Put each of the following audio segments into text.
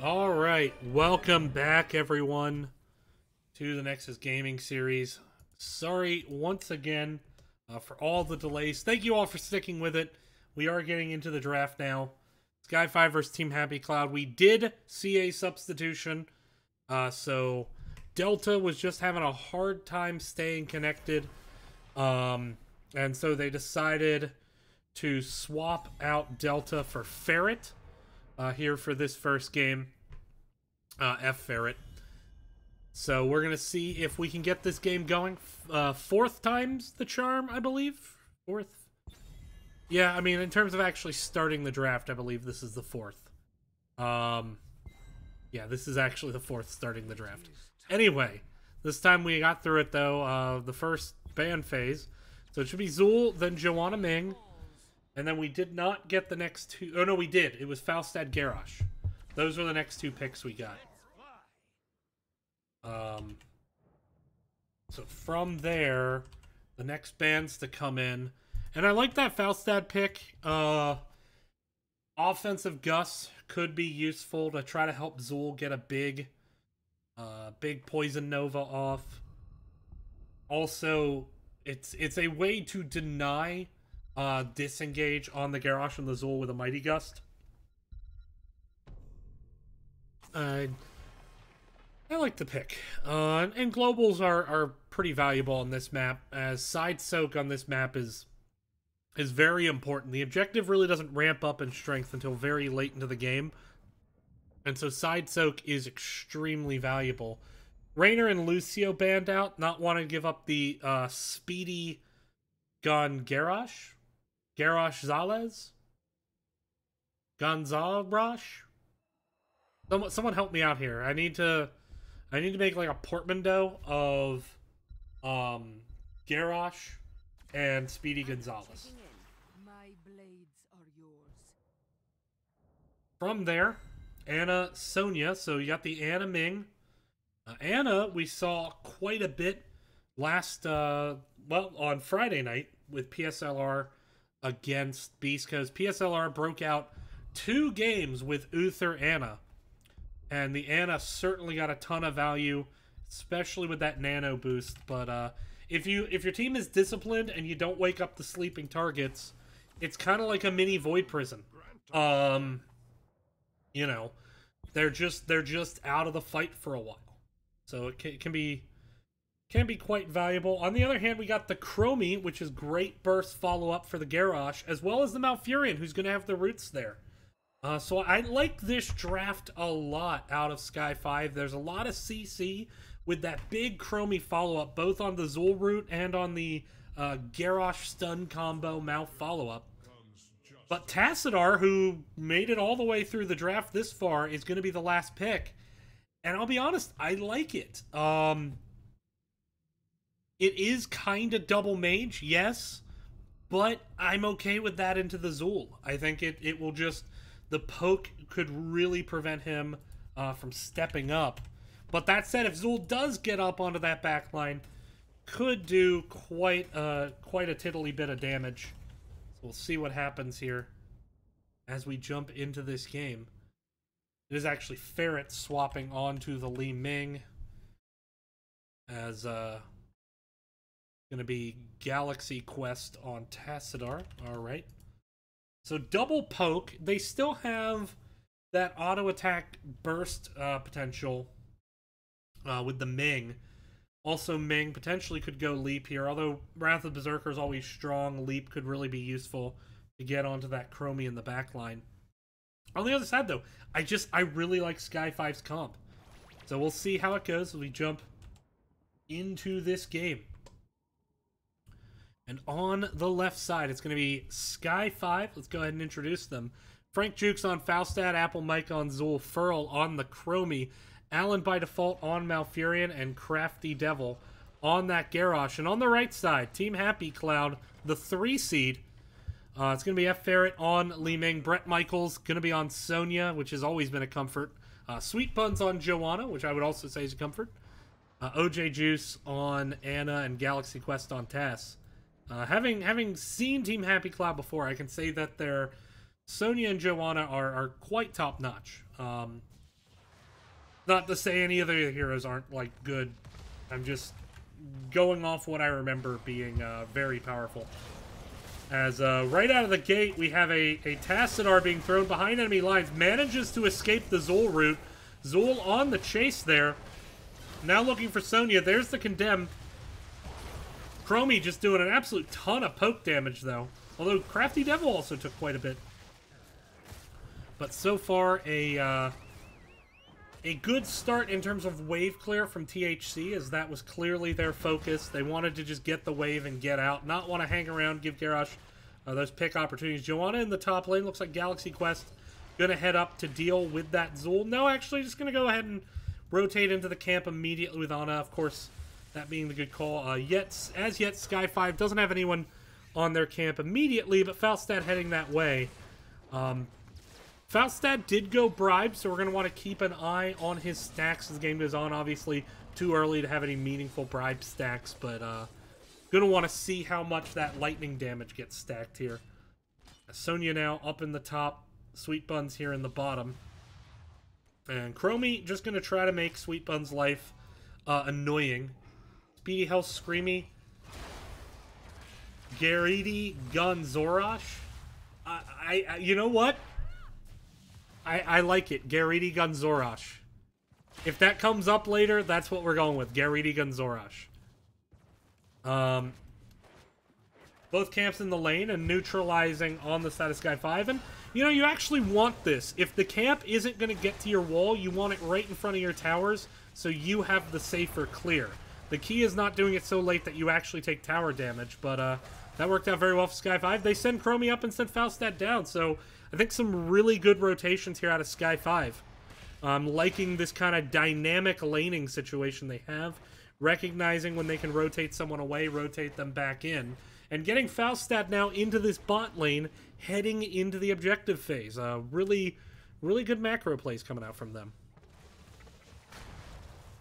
All right, welcome back, everyone, to the Nexus Gaming Series. Sorry once again for all the delays. Thank you all for sticking with it. We are getting into the draft now. Sky5 versus Team Happy Cloud. We did see a substitution, so Delta was just having a hard time staying connected, and so they decided to swap out Delta for Ferret here for this first game. F Ferret. So we're gonna see if we can get this game going. Fourth time's the charm, I believe. Fourth. Yeah, I mean, in terms of actually starting the draft, I believe this is the fourth. Yeah, this is actually the fourth starting the draft. Anyway, this time we got through it though. The first ban phase. So it should be Zul, then Joanna Ming. And then we did not get the next two. Oh, no, we did. It was Falstad Garrosh. Those were the next two picks we got. So from there, the next bands to come in. And I like that Falstad pick. Offensive Gus could be useful to try to help Zul get a big Poison Nova off. Also, it's a way to deny disengage on the Garrosh and the Zul with a Mighty Gust. I like the pick. And globals are pretty valuable on this map, as side soak on this map is very important. The objective really doesn't ramp up in strength until very late into the game, and so side soak is extremely valuable. Rainer and Lucio banned out, not wanting to give up the speedy gun Garrosh Zalez? Gonzalez? Someone help me out here. I need to make like a portmanteau of Garrosh and Speedy Gonzalez. From there, Anna, Sonya. So you got the Anna Ming. Anna, we saw quite a bit last, on Friday night with PSLR against Beast, because PSLR broke out 2 games with Uther Anna. And the Anna certainly got a ton of value, especially with that nano boost. But if your team is disciplined and you don't wake up the sleeping targets, it's kind of like a mini Void Prison. You know, they're just out of the fight for a while, so it can be quite valuable. On the other hand, we got the Chromie, which is great burst follow up for the Garrosh, as well as the Malfurion, who's going to have the roots there. So I like this draft a lot out of Sky5. There's a lot of CC with that big Chromie follow-up, both on the Zul root and on the Garrosh stun combo Malf follow-up. But Tassadar, who made it all the way through the draft this far, is going to be the last pick. And I'll be honest, I like it. It is kind of double mage, yes, but I'm okay with that into the Zul. I think it will just... The poke could really prevent him from stepping up. But that said, if Zul does get up onto that backline, could do quite a tiddly bit of damage. So we'll see what happens here as we jump into this game. It is actually Ferret swapping onto the Li Ming, as going to be Galaxy Quest on Tassadar. All right. So double poke. They still have that auto attack burst potential with the Ming. Also, Ming potentially could go Leap here. Although Wrath of Berserker is always strong, Leap could really be useful to get onto that Chromie in the backline. On the other side, though, I really like Sky5's comp. So we'll see how it goes as we jump into this game. And on the left side, it's going to be Sky5. Let's go ahead and introduce them. Frank Jukes on Falstad, Apple Mike on Zul, Furl on the Chromie, Alan by default on Malfurion, and Crafty Devil on that Garrosh. And on the right side, Team Happy Cloud, the 3 seed. It's going to be F Ferret on Li Ming. Brett Michaels going to be on Sonya, which has always been a comfort. Sweet Buns on Joanna, which I would also say is a comfort. OJ Juice on Anna, and Galaxy Quest on Tess. Having seen Team Happy Cloud before, I can say that their Sonya and Joanna are quite top-notch. Not to say any other heroes aren't, like, good. I'm just going off what I remember being very powerful. As right out of the gate, we have a Tassadar being thrown behind enemy lines. Manages to escape the Zul route. Zul on the chase there. Now looking for Sonya. There's the Condemn. Chromie just doing an absolute ton of poke damage, though. Although Crafty Devil also took quite a bit. But so far, a good start in terms of wave clear from THC, as that was clearly their focus. They wanted to just get the wave and get out, not want to hang around, give Garrosh those pick opportunities. Joanna in the top lane, looks like Galaxy Quest going to head up to deal with that Zul. No, actually, just going to go ahead and rotate into the camp immediately with Ana, of course, that being the good call. As yet, Sky5 doesn't have anyone on their camp immediately, but Falstad heading that way. Falstad did go bribe, so we're going to want to keep an eye on his stacks as the game goes on. Obviously, too early to have any meaningful bribe stacks, but going to want to see how much that lightning damage gets stacked here. Sonya now up in the top, Sweet Buns here in the bottom. And Chromie just going to try to make Sweet Buns' life annoying. Speedy Health Screamy. Garidi Gunzorosh. You know what? I like it. Garidi Gunzorosh. If that comes up later, that's what we're going with. Garidi Gunzorosh. Both camps in the lane and neutralizing on the side of Sky5. And, you know, you actually want this. If the camp isn't going to get to your wall, you want it right in front of your towers so you have the safer clear. The key is not doing it so late that you actually take tower damage, but that worked out very well for Sky5. They send Chromie up and send Falstad down, so I think some really good rotations here out of Sky5. I'm liking this kind of dynamic laning situation they have, recognizing when they can rotate someone away, rotate them back in, and getting Falstad now into this bot lane, heading into the objective phase. Really, really good macro plays coming out from them.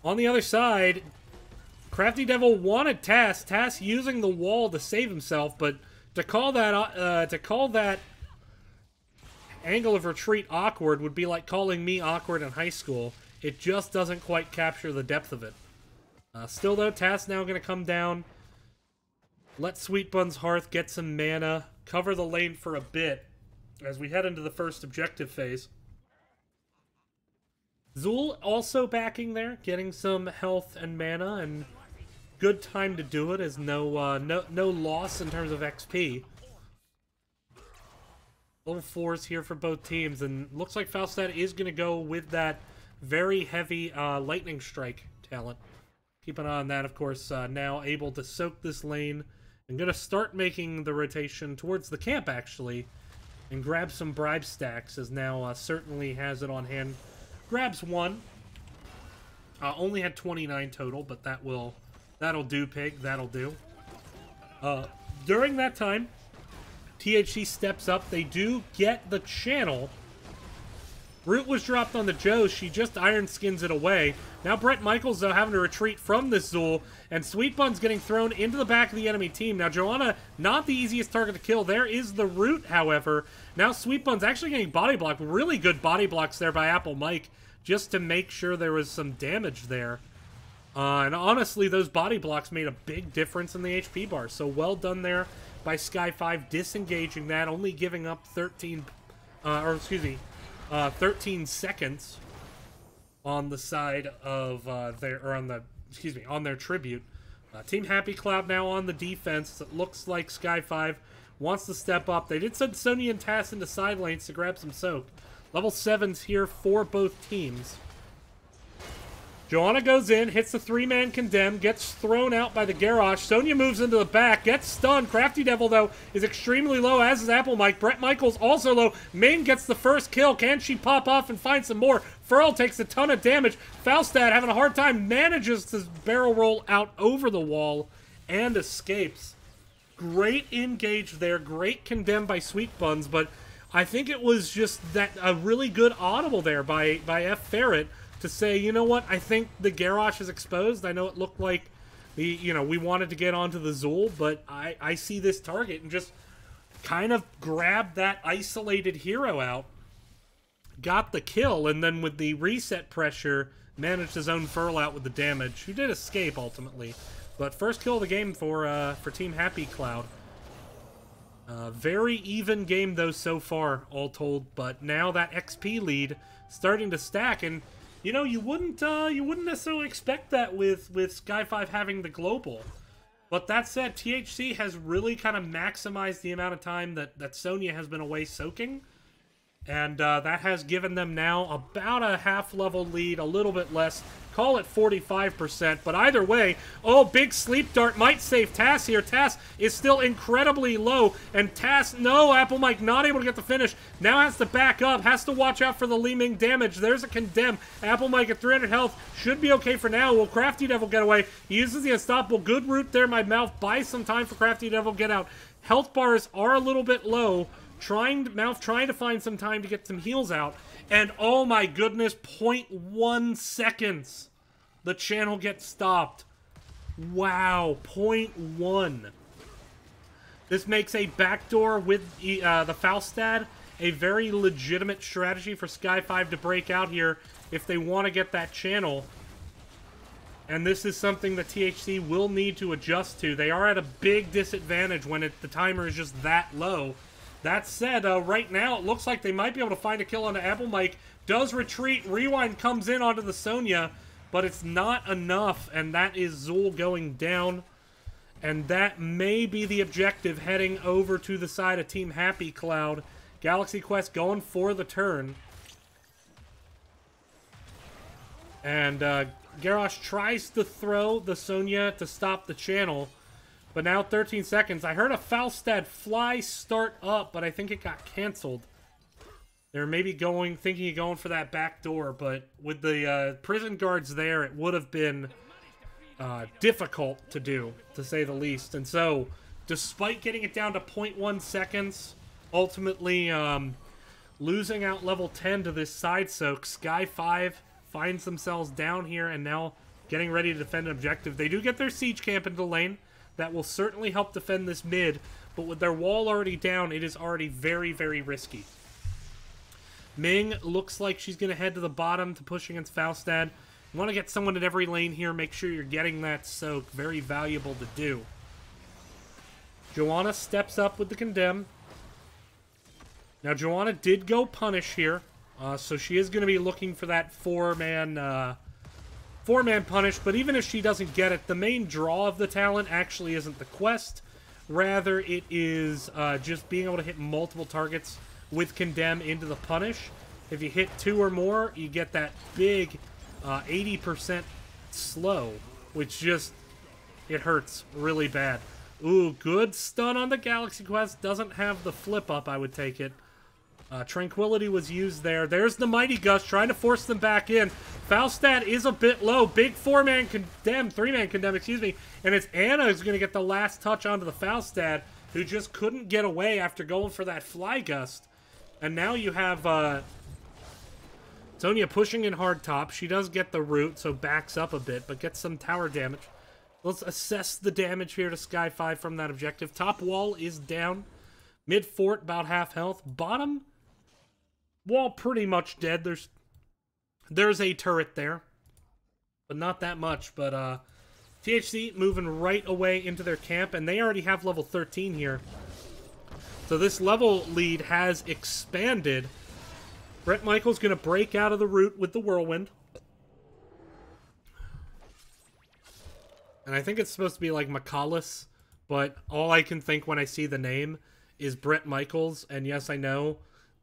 On the other side, Crafty Devil wanted Tass using the wall to save himself, but to call that angle of retreat awkward would be like calling me awkward in high school. It just doesn't quite capture the depth of it. Still though, Tass now going to come down, let Sweet Buns Hearth get some mana, cover the lane for a bit as we head into the first objective phase. Zul also backing there, getting some health and mana, and good time to do it as no loss in terms of XP. Level 4s here for both teams, and looks like Falstad is going to go with that very heavy lightning strike talent. Keep an eye on that, of course. Now able to soak this lane and going to start making the rotation towards the camp, actually, and grab some bribe stacks, as now certainly has it on hand. Grabs one. Only had 29 total, but that'll do, Pig. That'll do. During that time, THC steps up. They do get the channel. Root was dropped on the Joe. She just iron skins it away. Now Brett Michaels, though, having to retreat from this Zul, and Sweet Bun's getting thrown into the back of the enemy team. Now Joanna, not the easiest target to kill. There is the Root, however. Now Sweet Bun's actually getting body blocked. Really good body blocks there by Apple Mike, just to make sure there was some damage there. And honestly, those body blocks made a big difference in the HP bar. So well done there by Sky5, disengaging that, only giving up 13 seconds on the side of on their tribute. Team Happy Cloud now on the defense. It looks like Sky5 wants to step up. They did send Sony and Tass into side lanes to grab some soak. Level 7's here for both teams. Joanna goes in, hits the 3-man condemn, gets thrown out by the Garrosh. Sonya moves into the back, gets stunned. Crafty Devil, though, is extremely low, as is Apple Mike. Brett Michaels also low. Main gets the first kill. Can she pop off and find some more? Furl takes a ton of damage. Falstad, having a hard time, manages to barrel roll out over the wall and escapes. Great engage there. Great condemn by Sweet Buns, but I think it was just that a really good audible there by F. Ferret to say, you know what, I think the Garrosh is exposed. I know it looked like we wanted to get onto the Zul, but I see this target, and just kind of grabbed that isolated hero out, got the kill, and then with the reset pressure, managed his own Furl out with the damage, who did escape ultimately. But first kill of the game for Team Happy Cloud. Very even game though so far, all told. But now that XP lead starting to stack, and you know, you wouldn't necessarily expect that with Sky5 having the global. But that said, THC has really kind of maximized the amount of time that Sonya has been away soaking. And that has given them now about a half-level lead, a little bit less. Call it 45%, but either way, oh, big sleep dart might save Tass here. Tass is still incredibly low, and Tass, no, Apple Mike not able to get the finish. Now has to back up, has to watch out for the Li Ming damage. There's a condemn. Apple Mike at 300 health, should be okay for now. Will Crafty Devil get away? He uses the unstoppable. Good route there, my mouth. Buys some time for Crafty Devil get out. Health bars are a little bit low. Mouth trying to find some time to get some heals out. And oh my goodness, 0.1 seconds. The channel gets stopped. Wow, 0.1. This makes a backdoor with the Falstad a very legitimate strategy for Sky5 to break out here if they want to get that channel. And this is something that THC will need to adjust to. They are at a big disadvantage when the timer is just that low. That said, right now it looks like they might be able to find a kill on the Apple Mike. Does retreat, rewind comes in onto the Sonya, but it's not enough, and that is Zul going down. And that may be the objective heading over to the side of Team Happy Cloud. Galaxy Quest going for the turn. And Garrosh tries to throw the Sonya to stop the channel. But now 13 seconds. I heard a Falstad fly start up, but I think it got canceled. They're maybe thinking of going for that back door, but with the prison guards there, it would have been difficult to do, to say the least. And so, despite getting it down to 0.1 seconds, ultimately losing out level 10 to this side soak, Sky5 finds themselves down here and now getting ready to defend an objective. They do get their siege camp into the lane. That will certainly help defend this mid, but with their wall already down, it is already very, very risky. Ming looks like she's going to head to the bottom to push against Falstad. You want to get someone in every lane here, make sure you're getting that soak. Very valuable to do. Joanna steps up with the condemn. Now, Joanna did go punish here, so she is going to be looking for that four-man punish, but even if she doesn't get it, the main draw of the talent actually isn't the quest. Rather, it is just being able to hit multiple targets with condemn into the punish. If you hit 2 or more, you get that big 80% slow, which just, it hurts really bad. Ooh, good stun on the Galaxy Quest. Doesn't have the flip up, I would take it. Tranquility was used there. There's the Mighty Gust trying to force them back in. Falstad is a bit low. Big 4-man condemn, 3-man condemn, excuse me. And it's Anna who's going to get the last touch onto the Falstad, who just couldn't get away after going for that Fly Gust. And now you have Sonya pushing in hard top. She does get the root, so backs up a bit, but gets some tower damage. Let's assess the damage here to Sky5 from that objective. Top wall is down. Mid fort, about half health. Bottom wall pretty much dead. There's a turret there, but not that much. But THC moving right away into their camp, and they already have level 13 here. So this level lead has expanded. Brett Michaels going to break out of the root with the Whirlwind. And I think it's supposed to be like McCallus, but all I can think when I see the name is Brett Michaels, and yes, I know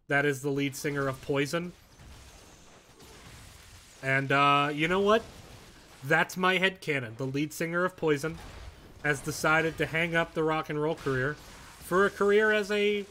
that is the lead singer of Poison. And, you know what? That's my headcanon. The lead singer of Poison has decided to hang up the rock and roll career for a career as a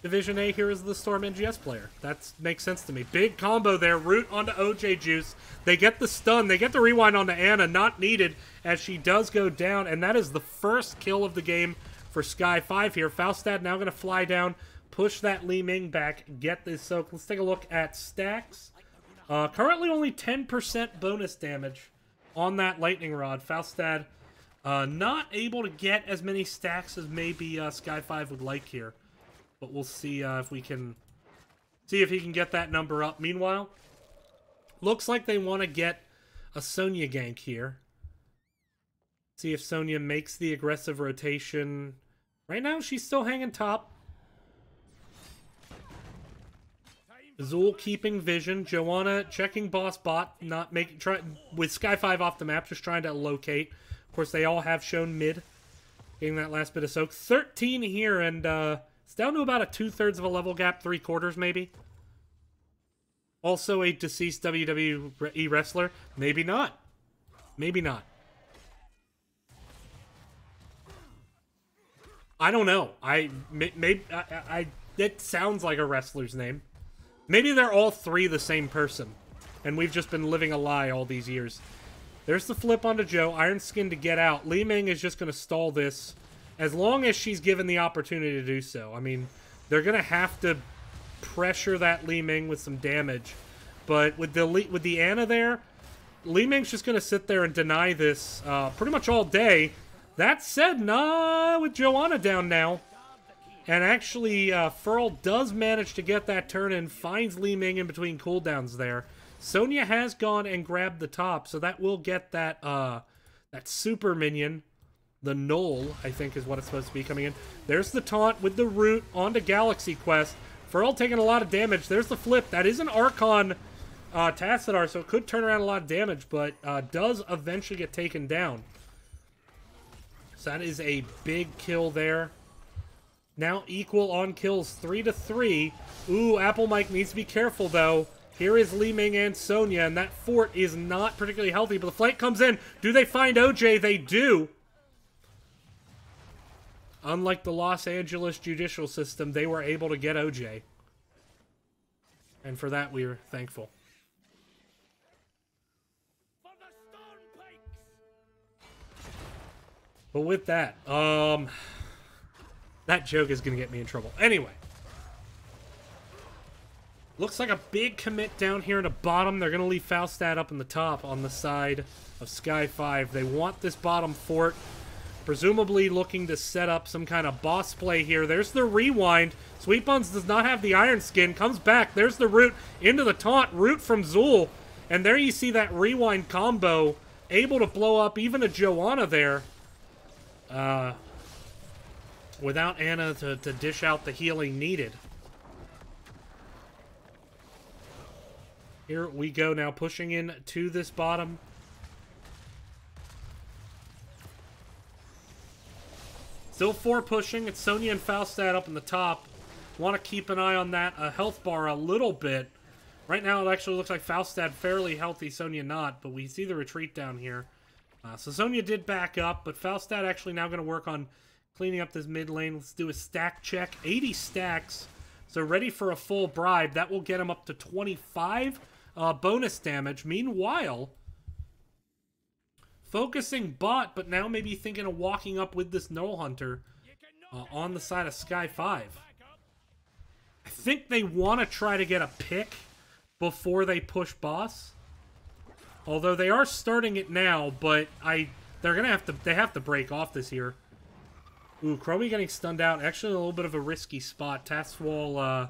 Division A Heroes of the Storm NGS player. That makes sense to me. Big combo there. Root onto OJ Juice. They get the stun. They get the rewind onto Anna. Not needed as she does go down. And that is the first kill of the game for Sky5 here. Falstad now going to fly down, push that Li Ming back, get this soak. Let's take a look at stacks. Currently only 10% bonus damage on that lightning rod. Falstad not able to get as many stacks as maybe Sky5 would like here. But we'll see if we can see if he can get that number up. Meanwhile, Looks like they want to get a Sonya gank here. See if Sonya makes the aggressive rotation. Right now, she's still hanging top. Zul keeping vision. Joanna checking boss bot. Not making with Sky5 off the map, just trying to locate. Of course, they all have shown mid. Getting that last bit of soak. 13 here, and it's down to about a 2/3 of a level gap, 3/4 maybe. Also a deceased WWE wrestler. Maybe not. Maybe not. I don't know. It sounds like a wrestler's name. Maybe they're all three the same person, and we've just been living a lie all these years. There's the flip onto Joe. Iron Skin to get out. Li Ming is just going to stall this as long as she's given the opportunity to do so. I mean, they're going to have to pressure that Li Ming with some damage. But with the Ana there, Li Ming's just going to sit there and deny this pretty much all day. That said, with Joanna down now. And actually, Furl does manage to get that turn and finds Li Ming in between cooldowns there. Sonya has gone and grabbed the top, so that will get that that super minion. The Knoll, I think, is what it's supposed to be coming in. There's the taunt with the root onto Galaxy Quest. Furl taking a lot of damage. There's the flip. That is an Archon Tassadar, so it could turn around a lot of damage, but does eventually get taken down. So that is a big kill there. Now equal on kills, 3-3. Ooh, Apple Mike needs to be careful, though. Here is Li Ming and Sonya, and that fort is not particularly healthy, but the flank comes in. Do they find OJ? They do. Unlike the Los Angeles judicial system, they were able to get OJ. And for that, we are thankful. But with that, that joke is going to get me in trouble. Anyway. Looks like a big commit down here in the bottom. They're going to leave Falstad up in the top on the side of Sky5. They want this bottom fort. Presumably looking to set up some kind of boss play here. There's the rewind. Sweet Buns does not have the Iron Skin. Comes back. There's the root into the taunt. Root from Zul. And there you see that rewind combo. Able to blow up even a Joanna there. Without Ana to dish out the healing needed. Here we go now, pushing in to this bottom. Still 4 pushing. It's Sonya and Falstad up in the top. Want to keep an eye on that health bar a little bit. Right now it actually looks like Falstad fairly healthy, Sonya not, but we see the retreat down here. So Sonya did back up, but Falstad actually now going to work on cleaning up this mid lane. Let's do a stack check. 80 stacks. So ready for a full bribe. That will get him up to 25 bonus damage. Meanwhile, focusing bot, but now maybe thinking of walking up with this Null Hunter on the side of Sky5. I think they want to try to get a pick before they push boss. Although they are starting it now, but they're gonna have to break off this here. Ooh, Chromie getting stunned out. Actually, a little bit of a risky spot. Tasswall,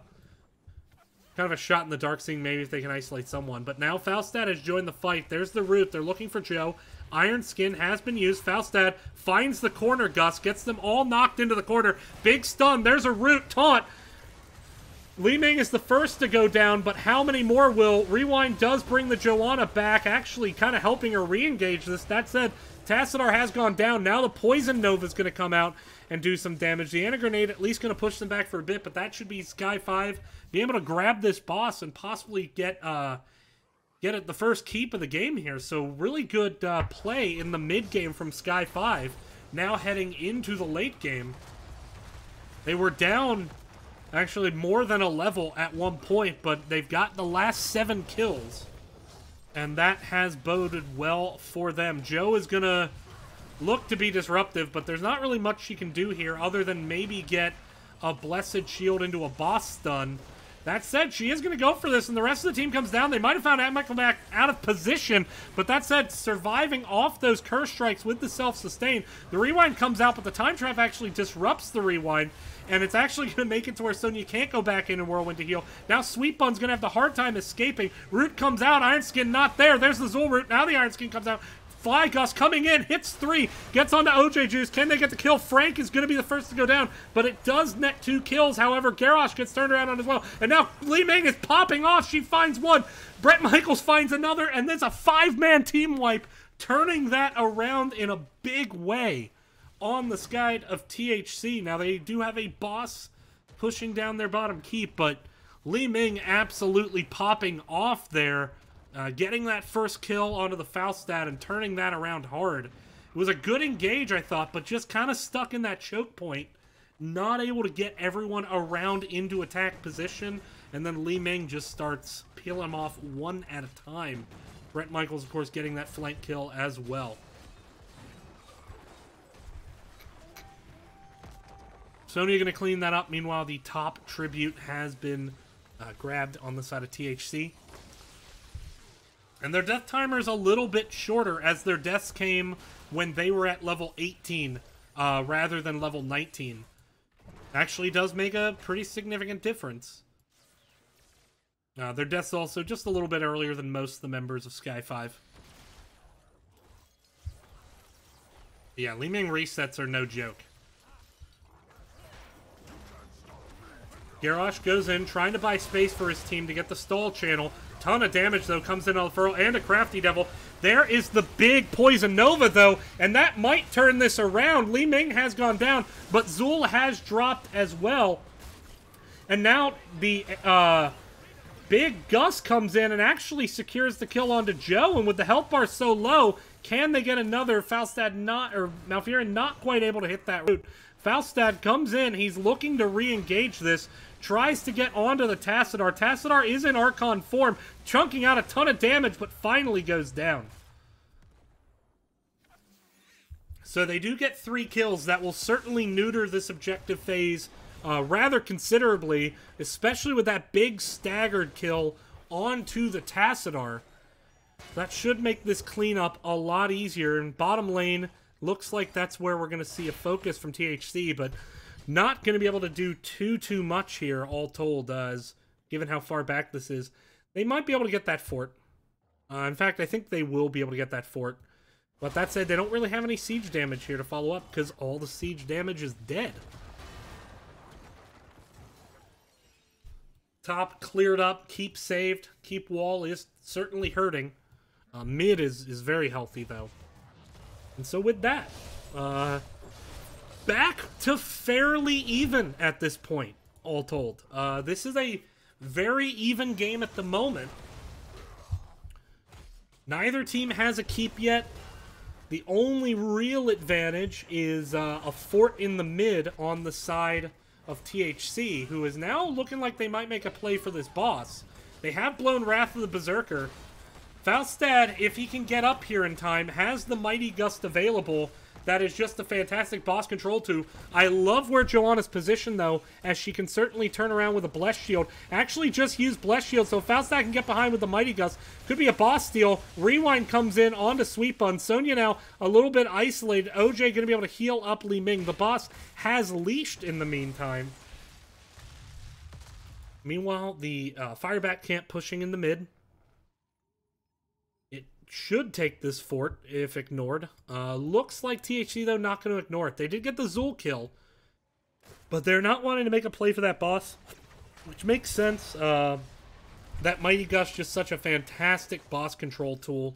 kind of a shot in the dark, seeing maybe if they can isolate someone. But now Falstad has joined the fight. There's the root. They're looking for Joe. Iron Skin has been used. Falstad finds the corner. Gus gets them all knocked into the corner. Big stun. There's a root taunt. Li Ming is the first to go down, but how many more will? Rewind does bring the Joanna back, actually kind of helping her re-engage this. That said, Tassadar has gone down. Now the Poison Nova is going to come out and do some damage. The Ana Grenade at least going to push them back for a bit, but that should be Sky5 be able to grab this boss and possibly get it the first keep of the game here. So really good play in the mid game from Sky5. Now heading into the late game. They were down actually more than a level at one point, but they've got the last 7 kills. And that has boded well for them. Joe is going to look to be disruptive, but there's not really much she can do here other than maybe get a Blessed Shield into a boss stun. That said, she is going to go for this, and the rest of the team comes down. They might have found Michael back out of position, but that said, surviving off those curse strikes with the self-sustain, the rewind comes out, but the time trap actually disrupts the rewind, and it's actually going to make it to where Sonya can't go back in and Whirlwind to heal. Now Sweet Bun's going to have the hard time escaping. Root comes out, Iron Skin not there. There's the Zul Root. Now the Iron Skin comes out. Fly Gust coming in, hits 3, gets onto OJ Juice. Can they get the kill? Frank is going to be the first to go down, but it does net 2 kills. However, Garrosh gets turned around on as well. And now Li Ming is popping off. She finds 1. Bret Michaels finds another, and there's a 5-man team wipe, turning that around in a big way on the side of THC. Now, they do have a boss pushing down their bottom keep, but Li Ming absolutely popping off there. Getting that first kill onto the Falstad and turning that around hard. It was a good engage, I thought, but just kind of stuck in that choke point. Not able to get everyone around into attack position. And then Li Ming just starts peeling them off one at a time. Bret Michaels, of course, getting that flank kill as well. Sonya going to clean that up. Meanwhile, the top tribute has been grabbed on the side of THC. And their death timer is a little bit shorter, as their deaths came when they were at level 18 rather than level 19. Actually does make a pretty significant difference. Their deaths also just a little bit earlier than most of the members of Sky5. Yeah, Li Ming resets are no joke. Garrosh goes in, trying to buy space for his team to get the stall channel. Ton of damage, though, comes in on the Furl and a Crafty Devil. There is the big Poison Nova, though, and that might turn this around. Li Ming has gone down, but Zul has dropped as well. And now the big Gus comes in and actually secures the kill onto Joe, and with the health bar so low, can they get another? Falstad not, or Malfurion not quite able to hit that route. Falstad comes in, he's looking to re-engage this, tries to get onto the Tassadar. Tassadar is in Archon form, chunking out a ton of damage, but finally goes down. So they do get 3 kills. That will certainly neuter this objective phase rather considerably, especially with that big staggered kill onto the Tassadar. That should make this cleanup a lot easier. And bottom lane, looks like that's where we're going to see a focus from THC, but not going to be able to do too much here, all told, as given how far back this is. They might be able to get that fort. In fact, I think they will be able to get that fort. But that said, they don't really have any siege damage here to follow up, because all the siege damage is dead. Top cleared up, keep saved, keep wall is certainly hurting. Mid is very healthy, though. And so with that, back to fairly even at this point, all told. This is a very even game at the moment. Neither team has a keep yet. The only real advantage is a fort in the mid on the side of THC, who is now looking like they might make a play for this boss. They have blown Wrath of the Berserker. Falstad, if he can get up here in time, has the Mighty Gust available. That is just a fantastic boss control too. I love where Joanna's positioned, though, as she can certainly turn around with a Bless Shield. Actually just use Bless Shield, so Falstad can get behind with the Mighty Gust. Could be a boss steal. Rewind comes in onto Sweet Bun. Sonya now a little bit isolated. OJ going to be able to heal up Li Ming. The boss has leashed in the meantime. Meanwhile, the Firebat camp pushing in the mid. Should take this fort if ignored. Looks like THC, though, not going to ignore it. They did get the Zul kill, but they're not wanting to make a play for that boss, which makes sense. That Mighty Gust just such a fantastic boss control tool.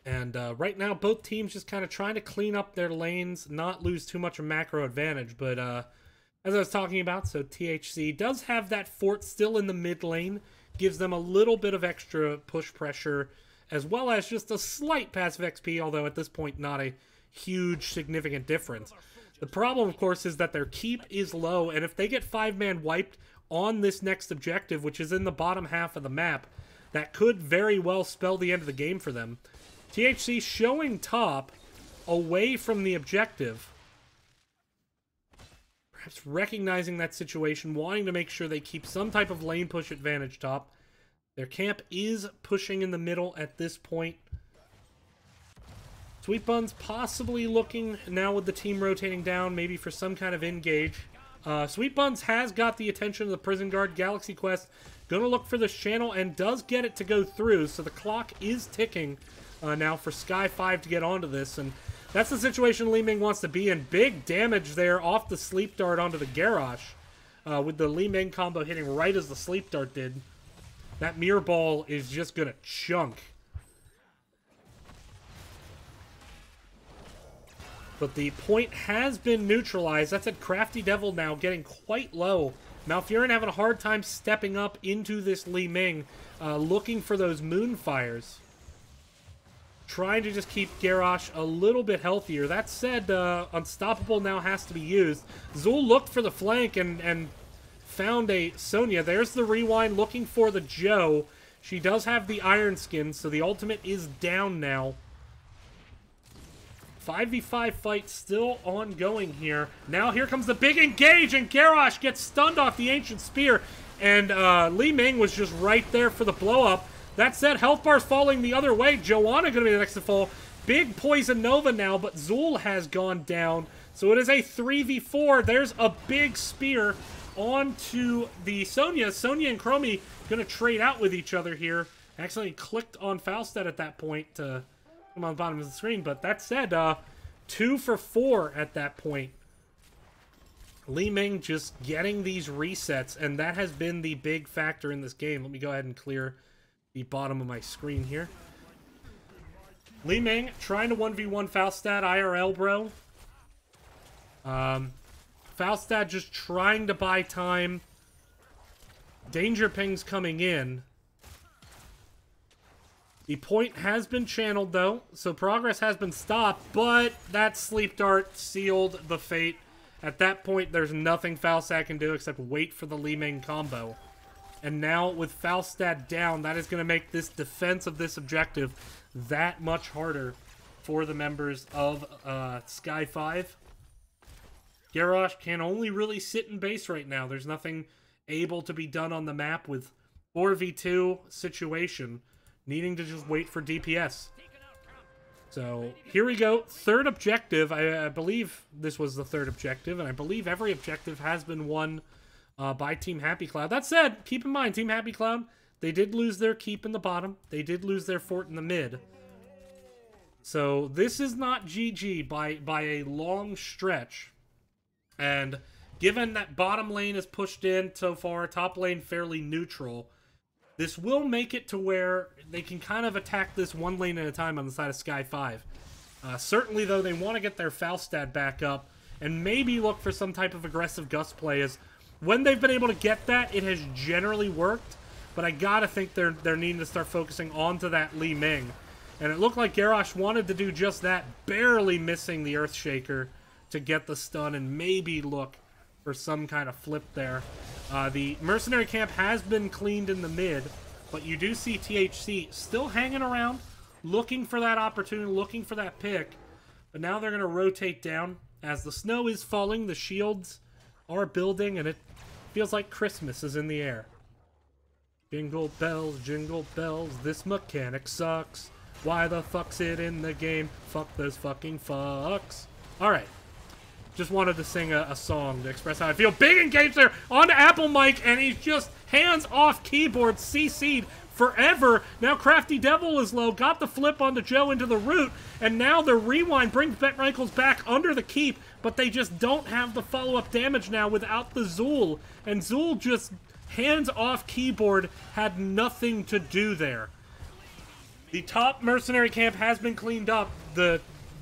And right now, both teams just kind of trying to clean up their lanes, not lose too much of macro advantage. But as I was talking about, so THC does have that fort still in the mid lane. Gives them a little bit of extra push pressure, as well as just a slight passive XP, although at this point not a huge significant difference. The problem, of course, is that their keep is low, and if they get 5-man wiped on this next objective, which is in the bottom half of the map, that could very well spell the end of the game for them. THC showing top away from the objective. perhaps recognizing that situation, wanting to make sure they keep some type of lane push advantage top. Their camp is pushing in the middle at this point. Sweet Buns possibly looking now with the team rotating down, maybe for some kind of engage. Sweet Buns has got the attention of the Prison Guard. Galaxy Quest gonna look for this channel and does get it to go through, so the clock is ticking now for Sky5 to get onto this, and that's the situation Li Ming wants to be in. Big damage there off the Sleep Dart onto the Garrosh, with the Li Ming combo hitting right as the Sleep Dart did. That Mirror Ball is just gonna chunk. But the point has been neutralized. That's at Crafty Devil now getting quite low. Malfurion having a hard time stepping up into this Li Ming, looking for those Moonfires. Trying to just keep Garrosh a little bit healthier. That said, Unstoppable now has to be used. Zul looked for the flank and found a Sonya. There's the rewind looking for the Joe. She does have the Iron Skin, so the ultimate is down now. 5v5 fight still ongoing here. Now here comes the big engage, and Garrosh gets stunned off the Ancient Spear, and Li Ming was just right there for the blow-up. That said, health bar's falling the other way. Joanna going to be the next to fall. Big Poison Nova now, but Zul has gone down. So it is a 3v4. There's a big spear onto the Sonya. Sonya and Chromie going to trade out with each other here. Accidentally clicked on Falstad at that point to come on the bottom of the screen. But that said, 2 for 4 at that point. Li Ming just getting these resets, and that has been the big factor in this game. Let me go ahead and clear the bottom of my screen here. Li Ming trying to 1v1 Falstad IRL, bro. Falstad just trying to buy time. Danger pings coming in. The point has been channeled, though, so progress has been stopped, but that Sleep Dart sealed the fate. At that point, there's nothing Falstad can do except wait for the Li Ming combo. And now, with Falstad down, that is going to make this defense of this objective that much harder for the members of Sky5. Garrosh can only really sit in base right now. There's nothing able to be done on the map with 4v2 situation, needing to just wait for DPS. So, here we go. Third objective. I believe this was the third objective, and I believe every objective has been won by Team Happy Cloud. That said, keep in mind, Team Happy Cloud, they did lose their keep in the bottom. They did lose their fort in the mid. So, this is not GG by a long stretch. And given that bottom lane is pushed in so far, top lane fairly neutral, this will make it to where they can kind of attack this one lane at a time on the side of Sky5. Certainly, though, they want to get their Falstad back up and maybe look for some type of aggressive Gust play. As when they've been able to get that, it has generally worked. But I gotta think they're needing to start focusing onto that Li Ming. And it looked like Garrosh wanted to do just that, barely missing the Earthshaker to get the stun and maybe look for some kind of flip there. The Mercenary camp has been cleaned in the mid, but you do see THC still hanging around, looking for that opportunity, looking for that pick. But now they're going to rotate down. As the snow is falling, the shields are building, and it feels like Christmas is in the air. Jingle bells, this mechanic sucks. Why the fuck's it in the game? Fuck those fucking fucks. Alright. Just wanted to sing a song to express how I feel. Big engage there on Apple Mic, and he's just hands off keyboard, CC'd forever. Now Crafty Devil is low, got the flip onto Joe into the root, and now the rewind brings Bet Rankles back under the keep, but they just don't have the follow-up damage now without the Zul. And Zul just hands off keyboard, had nothing to do there. The top mercenary camp has been cleaned up.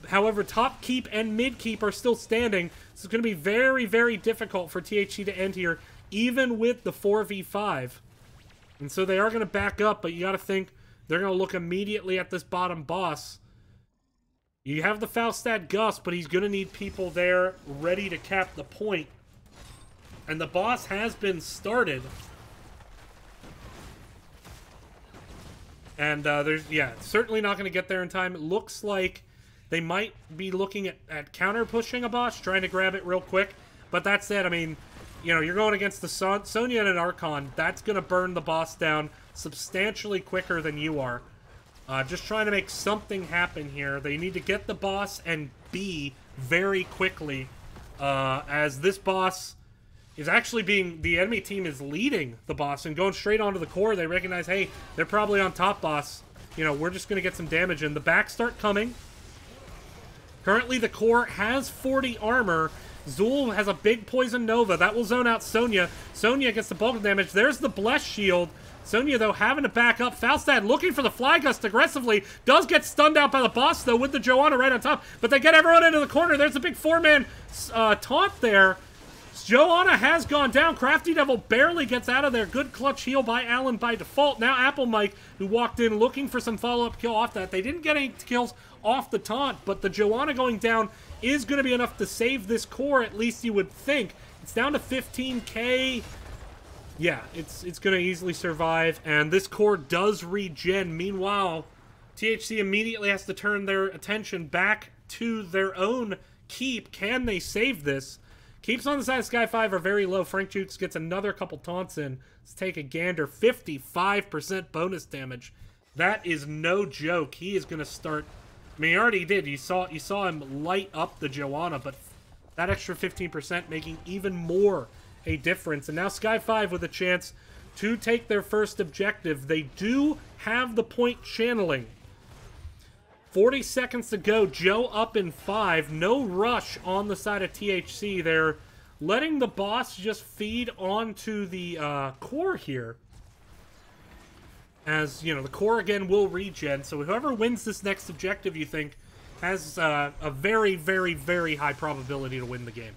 However, top keep and mid keep are still standing. So it's going to be very, very difficult for THC to end here, even with the 4v5. And so they are going to back up, but you got to think they're going to look immediately at this bottom boss. You have the Falstad Gust, but he's going to need people there ready to cap the point. And the boss has been started. And certainly not going to get there in time. It looks like they might be looking at counter-pushing a boss, trying to grab it real quick. But that said, I mean, you know, you're going against the Sonya and an Archon. That's going to burn the boss down substantially quicker than you are. Just trying to make something happen here. They need to get the boss and B very quickly, as this boss is actually the enemy team is leading the boss and going straight onto the core. They recognize, hey, they're probably on top, boss. You know, we're just going to get some damage in. The backs start coming. Currently, the core has 40 armor. Zul has a big Poison Nova. That will zone out Sonya. Sonya gets the bulk of damage. There's the Bless Shield. Sonya, though, having to back up. Falstad looking for the Fly Gust aggressively. Does get stunned out by the boss, though, with the Joanna right on top. But they get everyone into the corner. There's a big 4-man taunt there. Joanna has gone down. Crafty Devil barely gets out of there. Good clutch heal by Allen by default. Now Apple Mike, who walked in looking for some follow-up kill off that. They didn't get any kills off the taunt, but the Joanna going down is going to be enough to save this core, at least you would think. It's down to 15k. Yeah, it's going to easily survive, and this core does regen. Meanwhile, THC immediately has to turn their attention back to their own keep. Can they save this? Keeps on the side of Sky5 are very low. Frank Jukes gets another couple taunts in. Let's take a gander. 55% bonus damage. That is no joke. He is going to start... I mean, he already did. You saw him light up the Joanna, but that extra 15% making even more a difference. And now Sky5 with a chance to take their first objective. They do have the point channeling. 40 seconds to go. Joe up in 5. No rush on the side of THC. They're letting the boss just feed onto the core here. As, you know, the core again will regen. So whoever wins this next objective, you think, has a very, very, very high probability to win the game.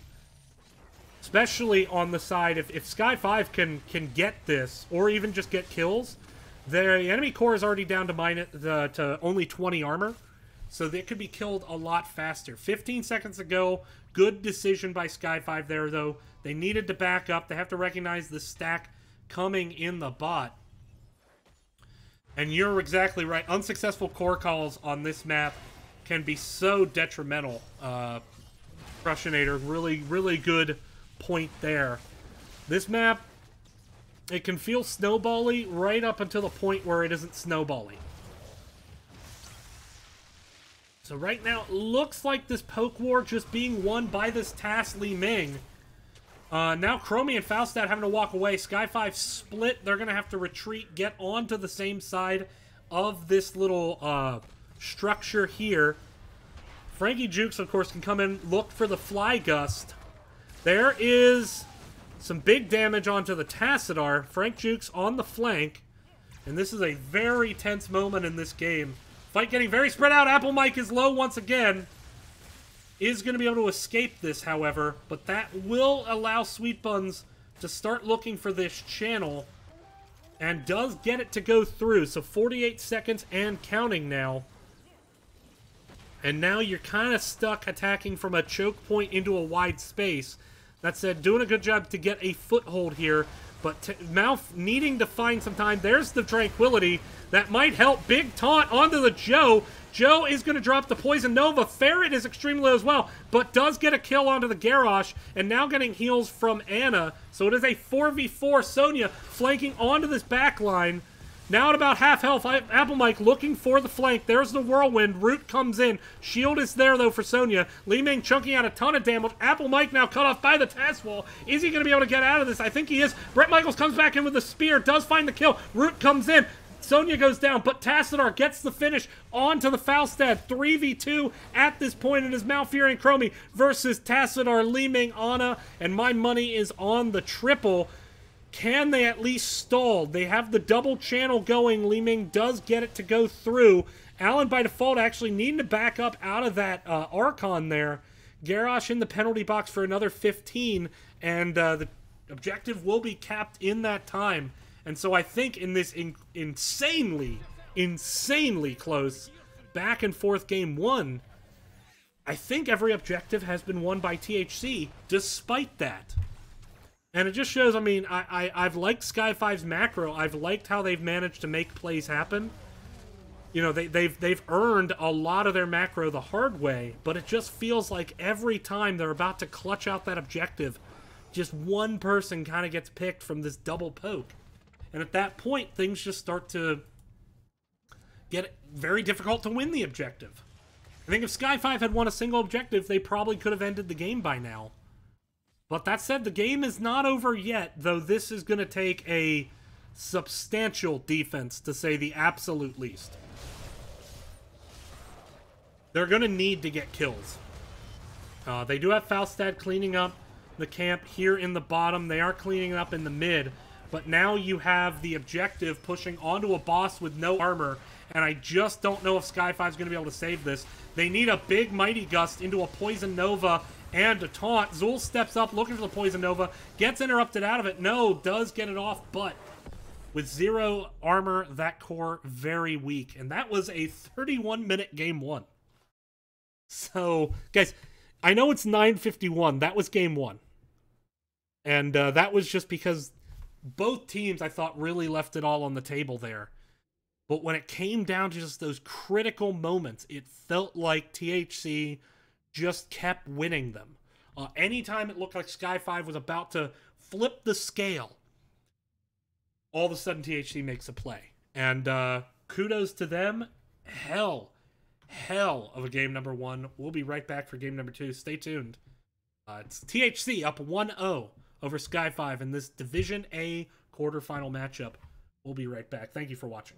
Especially on the side, if Sky5 can get this, or even just get kills, the enemy core is already down to only 20 armor. So they could be killed a lot faster. 15 seconds to go. Good decision by Sky5 there, though. They needed to back up. They have to recognize the stack coming in the bot. And you're exactly right. Unsuccessful core calls on this map can be so detrimental. Crushinator, really, really good point there. This map, it can feel snowbally right up until the point where it isn't snowbally. So right now, it looks like this poke war just being won by this TAS Li Ming. Now Chromie and Falstad having to walk away. Sky5 split. They're going to have to retreat, get onto the same side of this little structure here. Frankie Jukes, of course, can come in, look for the Fly Gust. There is some big damage onto the Tassadar. Frank Jukes on the flank. And this is a very tense moment in this game. Fight getting very spread out. Apple Mike is low once again. Is going to be able to escape this, however. But that will allow Sweet Buns to start looking for this channel. And does get it to go through. So 48 seconds and counting now. And now you're kind of stuck attacking from a choke point into a wide space. That said, doing a good job to get a foothold here. But Mouth needing to find some time. There's the Tranquility. That might help. Big taunt onto the Joe. Joe is going to drop the Poison Nova. Ferret is extremely low as well, but does get a kill onto the Garrosh, and now getting heals from Anna. So it is a 4v4. Sonya flanking onto this back line. Now at about half health, Apple Mike looking for the flank. There's the Whirlwind. Root comes in. Shield is there, though, for Sonya. Li Ming chunking out a ton of damage. Apple Mike now cut off by the Task Wall. Is he going to be able to get out of this? I think he is. Brett Michaels comes back in with a spear. Does find the kill. Root comes in. Sonya goes down, but Tassadar gets the finish onto the Falstad. 3v2 at this point. It is Malfury and Chromie versus Tassadar, Li Ming, Anna, and my money is on the triple. Can they at least stall? They have the double channel going. Li Ming does get it to go through. Allen, by default, actually needing to back up out of that Archon there. Garrosh in the penalty box for another 15, and the objective will be capped in that time. And so I think in this insanely close back and forth game one, I think every objective has been won by THC despite that. And it just shows, I mean, I've liked Sky5's macro. I've liked how they've managed to make plays happen. You know, they've earned a lot of their macro the hard way, but it just feels like every time they're about to clutch out that objective, just one person kind of gets picked from this double poke. And at that point, things just start to get very difficult to win the objective. I think if Sky5 had won a single objective, they probably could have ended the game by now. But that said, the game is not over yet, though this is going to take a substantial defense, to say the absolute least. They're going to need to get kills. They do have Falstad cleaning up the camp here in the bottom. They are cleaning up in the mid. But now you have the objective pushing onto a boss with no armor. And I just don't know if Sky5 is going to be able to save this. They need a big Mighty Gust into a Poison Nova and a taunt. Zul steps up looking for the Poison Nova. Gets interrupted out of it. No, does get it off, but with 0 armor, that core very weak. And that was a 31-minute game 1. So, guys, I know it's 9:51. That was game 1. And that was just because both teams, I thought, really left it all on the table there. But when it came down to just those critical moments, it felt like THC just kept winning them. Anytime it looked like Sky5 was about to flip the scale, all of a sudden THC makes a play. And kudos to them. Hell of a game number 1. We'll be right back for game number 2. Stay tuned. It's THC up 1-0 over Sky5 in this Division A quarterfinal matchup. We'll be right back. Thank you for watching.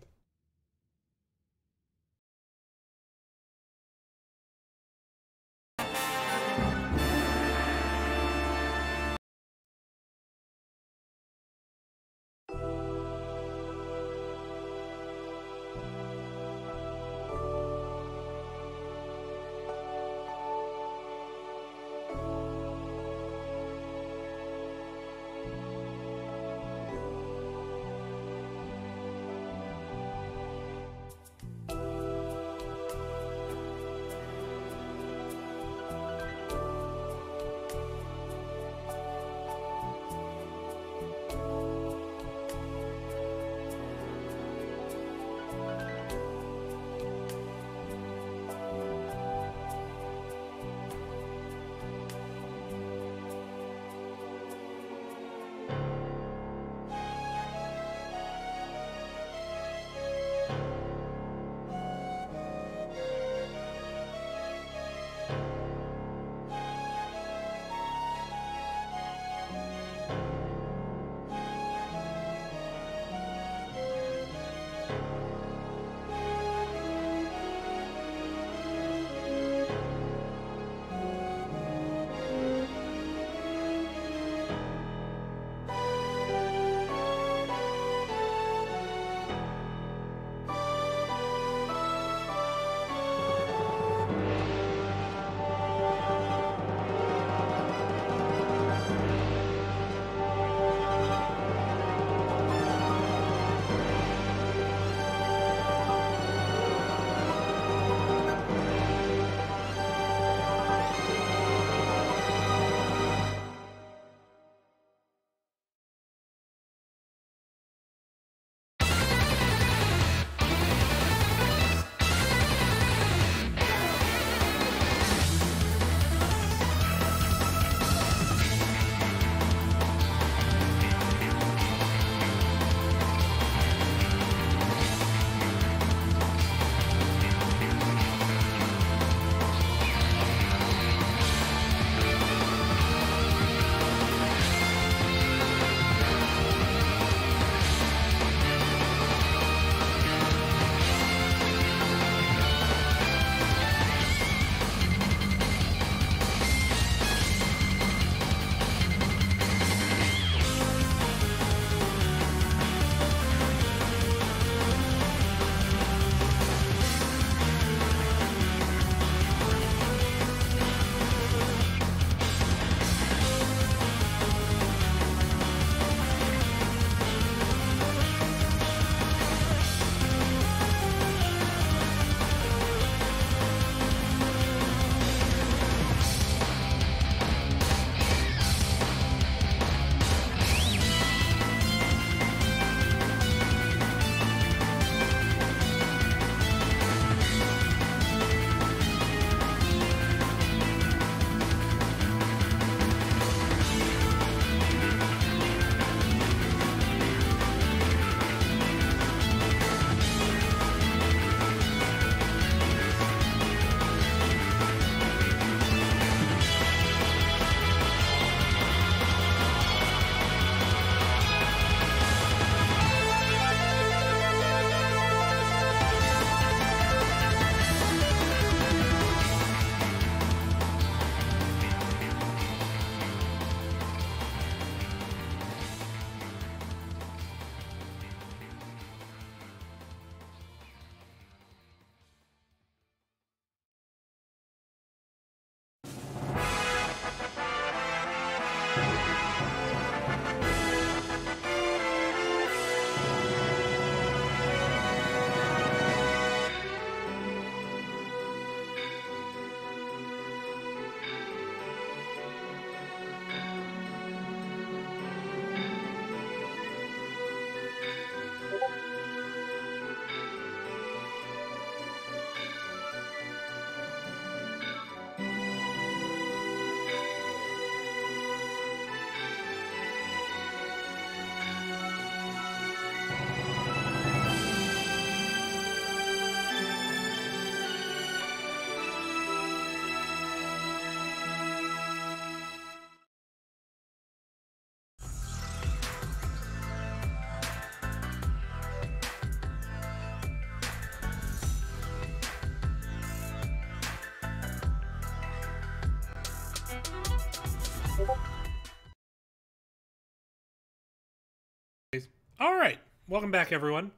All right, welcome back, everyone.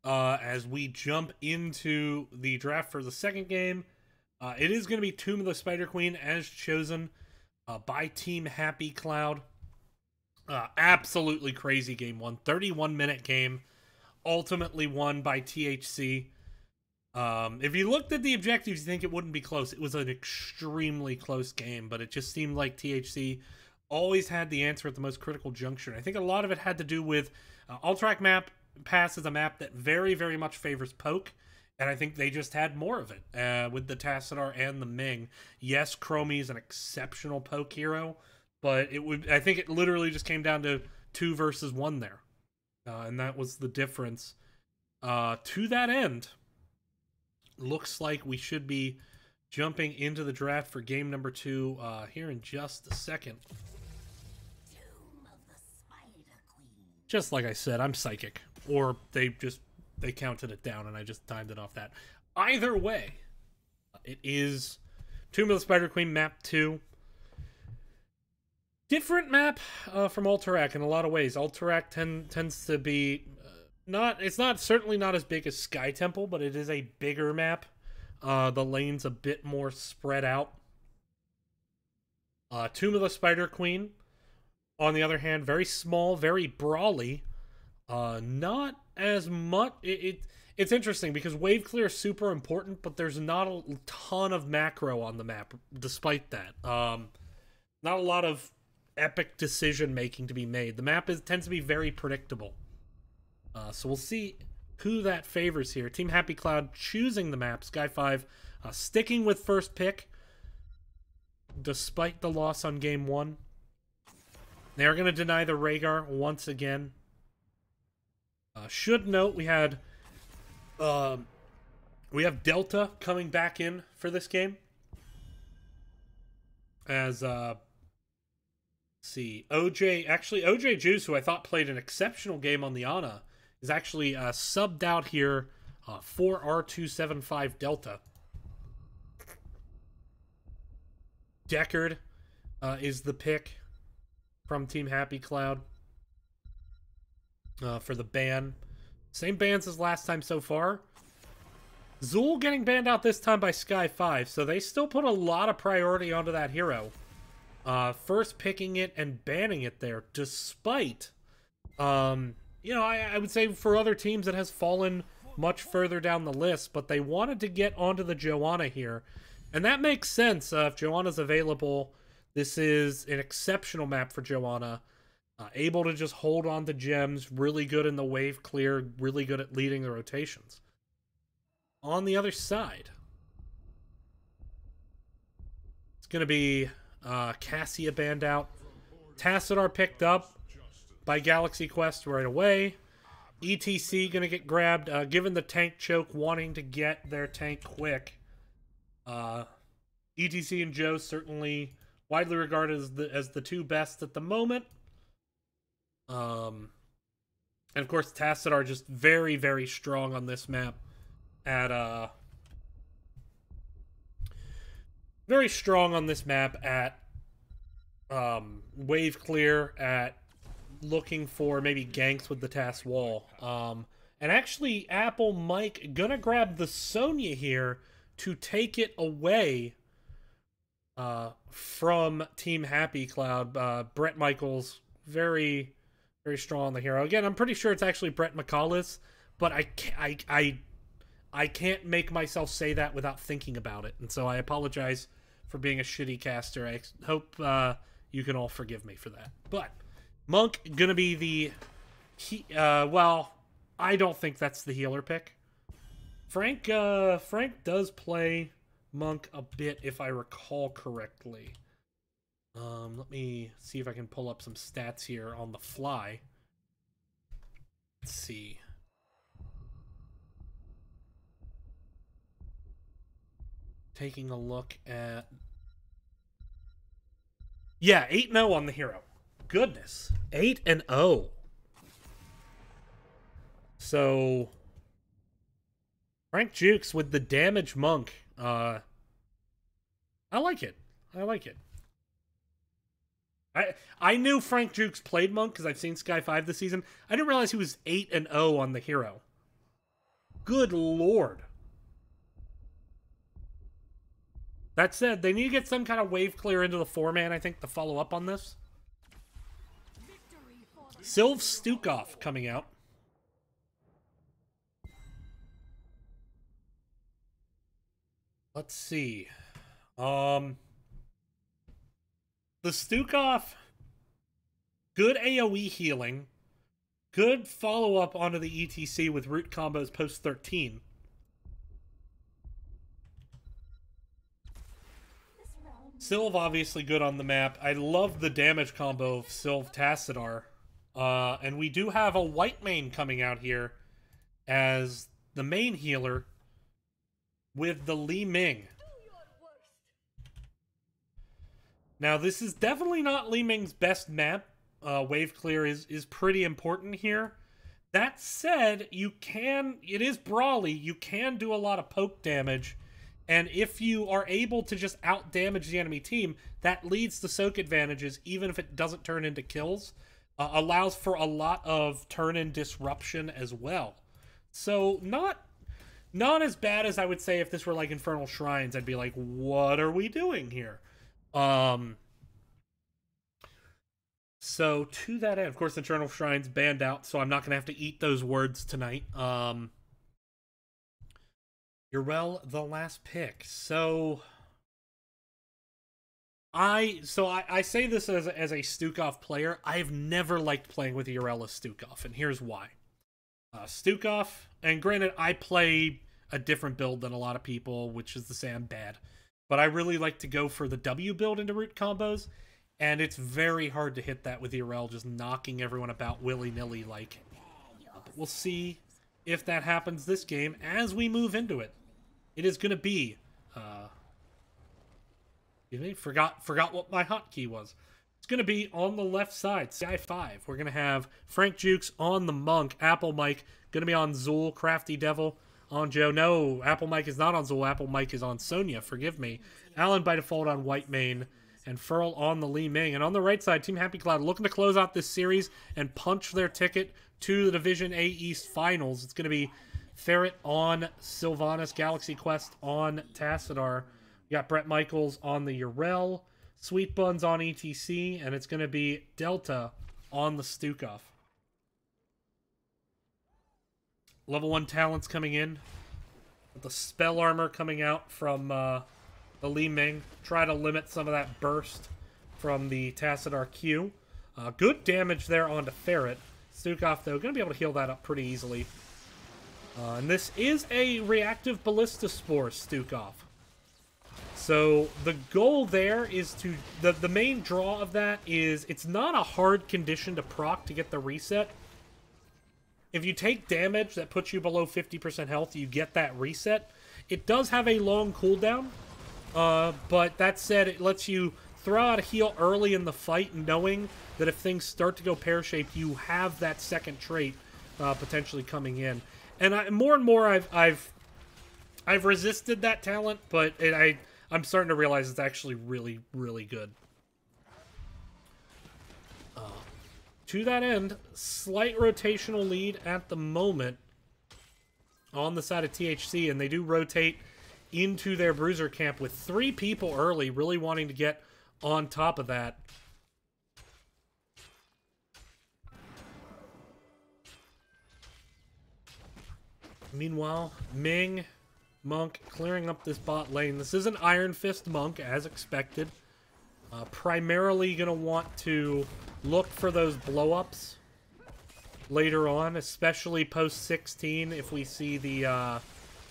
As we jump into the draft for the second game, it is going to be Tomb of the Spider Queen as chosen by Team Happy Cloud. Absolutely crazy game one. 31-minute game, ultimately won by THC. If you looked at the objectives, you think it wouldn't be close. It was an extremely close game, but it just seemed like THC always had the answer at the most critical juncture. I think a lot of it had to do with All-Track Map Pass is a map that very, very much favors poke, and I think they just had more of it with the Tassadar and the Ming. Yes, Chromie is an exceptional poke hero, but I think it literally just came down to 2 versus 1 there, and that was the difference. To that end, looks like we should be jumping into the draft for game number 2 here in just a second. Just like I said, I'm psychic. Or they counted it down and I just timed it off that. Either way, it is Tomb of the Spider Queen map 2. Different map from Alterac in a lot of ways. Alterac tends to be certainly not as big as Sky Temple, but it is a bigger map. The lane's a bit more spread out. Tomb of the Spider Queen, on the other hand, very small, very brawly. Not as much. It's interesting because wave clear is super important, but there's not a ton of macro on the map. Despite that, not a lot of epic decision making to be made. The map tends to be very predictable. So we'll see who that favors here. Team Happy Cloud choosing the map. Sky5 sticking with first pick despite the loss on game 1. They are going to deny the Rhaegar once again. Should note we have Delta coming back in for this game. As let's see, OJ Juice, who I thought played an exceptional game on the Ana, is actually subbed out here for R275 Delta. Deckard is the pick from Team Happy Cloud for the ban. Same bans as last time so far. Zool getting banned out this time by Sky5, so they still put a lot of priority onto that hero. First picking it and banning it there, despite, I would say for other teams it has fallen much further down the list, but they wanted to get onto the Joanna here. And that makes sense. If Joanna's available, this is an exceptional map for Joanna. Able to just hold on to gems, really good in the wave clear, really good at leading the rotations. On the other side, it's going to be Cassia banned out. Tassadar picked up by Galaxy Quest right away. ETC going to get grabbed, given the tank choke, wanting to get their tank quick. ETC and Joe certainly widely regarded as the 2 best at the moment. And of course, Tassadar just very, very strong on this map at wave clear, at looking for maybe ganks with the Tass wall. And actually, Apple Mike gonna grab the Sonya here to take it away from Team Happy Cloud. Brett Michaels, very, very strong on the hero. Again, I'm pretty sure it's actually Brett McCallis, but I can't make myself say that without thinking about it. And so I apologize for being a shitty caster. I hope you can all forgive me for that. But Monk gonna be the well, I don't think that's the healer pick. Frank does play Monk a bit, if I recall correctly. Let me see if I can pull up some stats here on the fly. Let's see. Taking a look at... Yeah, 8-0 on the hero. Goodness. 8-0. So... Frank Jukes with the damage Monk. I like it. I like it. I knew Frank Jukes played Monk because I've seen Sky5 this season. I didn't realize he was 8-0 on the hero. Good lord. That said, they need to get some kind of wave clear into the 4-man, I think, to follow up on this. Sylv Stukov coming out. Let's see. The Stukov, good AoE healing, good follow-up onto the ETC with root combos post 13. Sylv obviously good on the map. I love the damage combo of Sylv Tassadar. And we do have a white main coming out here as the main healer with the Li Ming. Now, this is definitely not Li Ming's best map. Wave clear is pretty important here. That said, it is brawly. You can do a lot of poke damage. And if you are able to just out-damage the enemy team, that leads to soak advantages, even if it doesn't turn into kills. Allows for a lot of turn-in disruption as well. So, not as bad as I would say if this were like Infernal Shrines. I'd be like, what are we doing here? So, to that end, of course, Infernal Shrines banned out, so I'm not going to have to eat those words tonight. Yrel, the last pick. So I say this as a Stukov player. I've never liked playing with Yrel as Stukov, and here's why. Stukov, and granted, I play a different build than a lot of people, which is to say I'm bad. But I really like to go for the W build into root combos, and it's very hard to hit that with Yrel, just knocking everyone about willy-nilly like. But we'll see if that happens this game as we move into it. It is going to be, excuse me, forgot what my hotkey was. It's going to be on the left side, Sky5. We're going to have Frank Jukes on the Monk, Apple Mike, going to be on Zul, Crafty Devil, on Joe. No, Apple Mike is not on Zul, Apple Mike is on Sonya, forgive me. Alan by default on White Mane, and Furl on the Li Ming. And on the right side, Team Happy Cloud looking to close out this series and punch their ticket to the Division A East Finals. It's going to be Ferret on Sylvanas, Galaxy Quest on Tassadar. We got Brett Michaels on the Yrel, Sweet Buns on ETC, and it's going to be Delta on the Stukov. Level 1 talents coming in. With the spell armor coming out from the Li Ming. Try to limit some of that burst from the Tassadar Q. Good damage there onto Ferret. Stukov, though, going to be able to heal that up pretty easily. And this is a reactive Ballista Spore Stukov. So the goal there is to... The main draw of that is it's not a hard condition to proc to get the reset. If you take damage that puts you below 50% health, you get that reset. It does have a long cooldown. But that said, it lets you throw out a heal early in the fight, knowing that if things start to go pear-shaped, you have that second trait potentially coming in. And more and more, I've resisted that talent, but I'm starting to realize it's actually really, really good. To that end, slight rotational lead at the moment on the side of THC, and they do rotate into their bruiser camp with 3 people early, really wanting to get on top of that. Meanwhile, Ming, Monk clearing up this bot lane. This is an Iron Fist Monk, as expected. Primarily going to want to look for those blow-ups later on, especially post-16 if we see the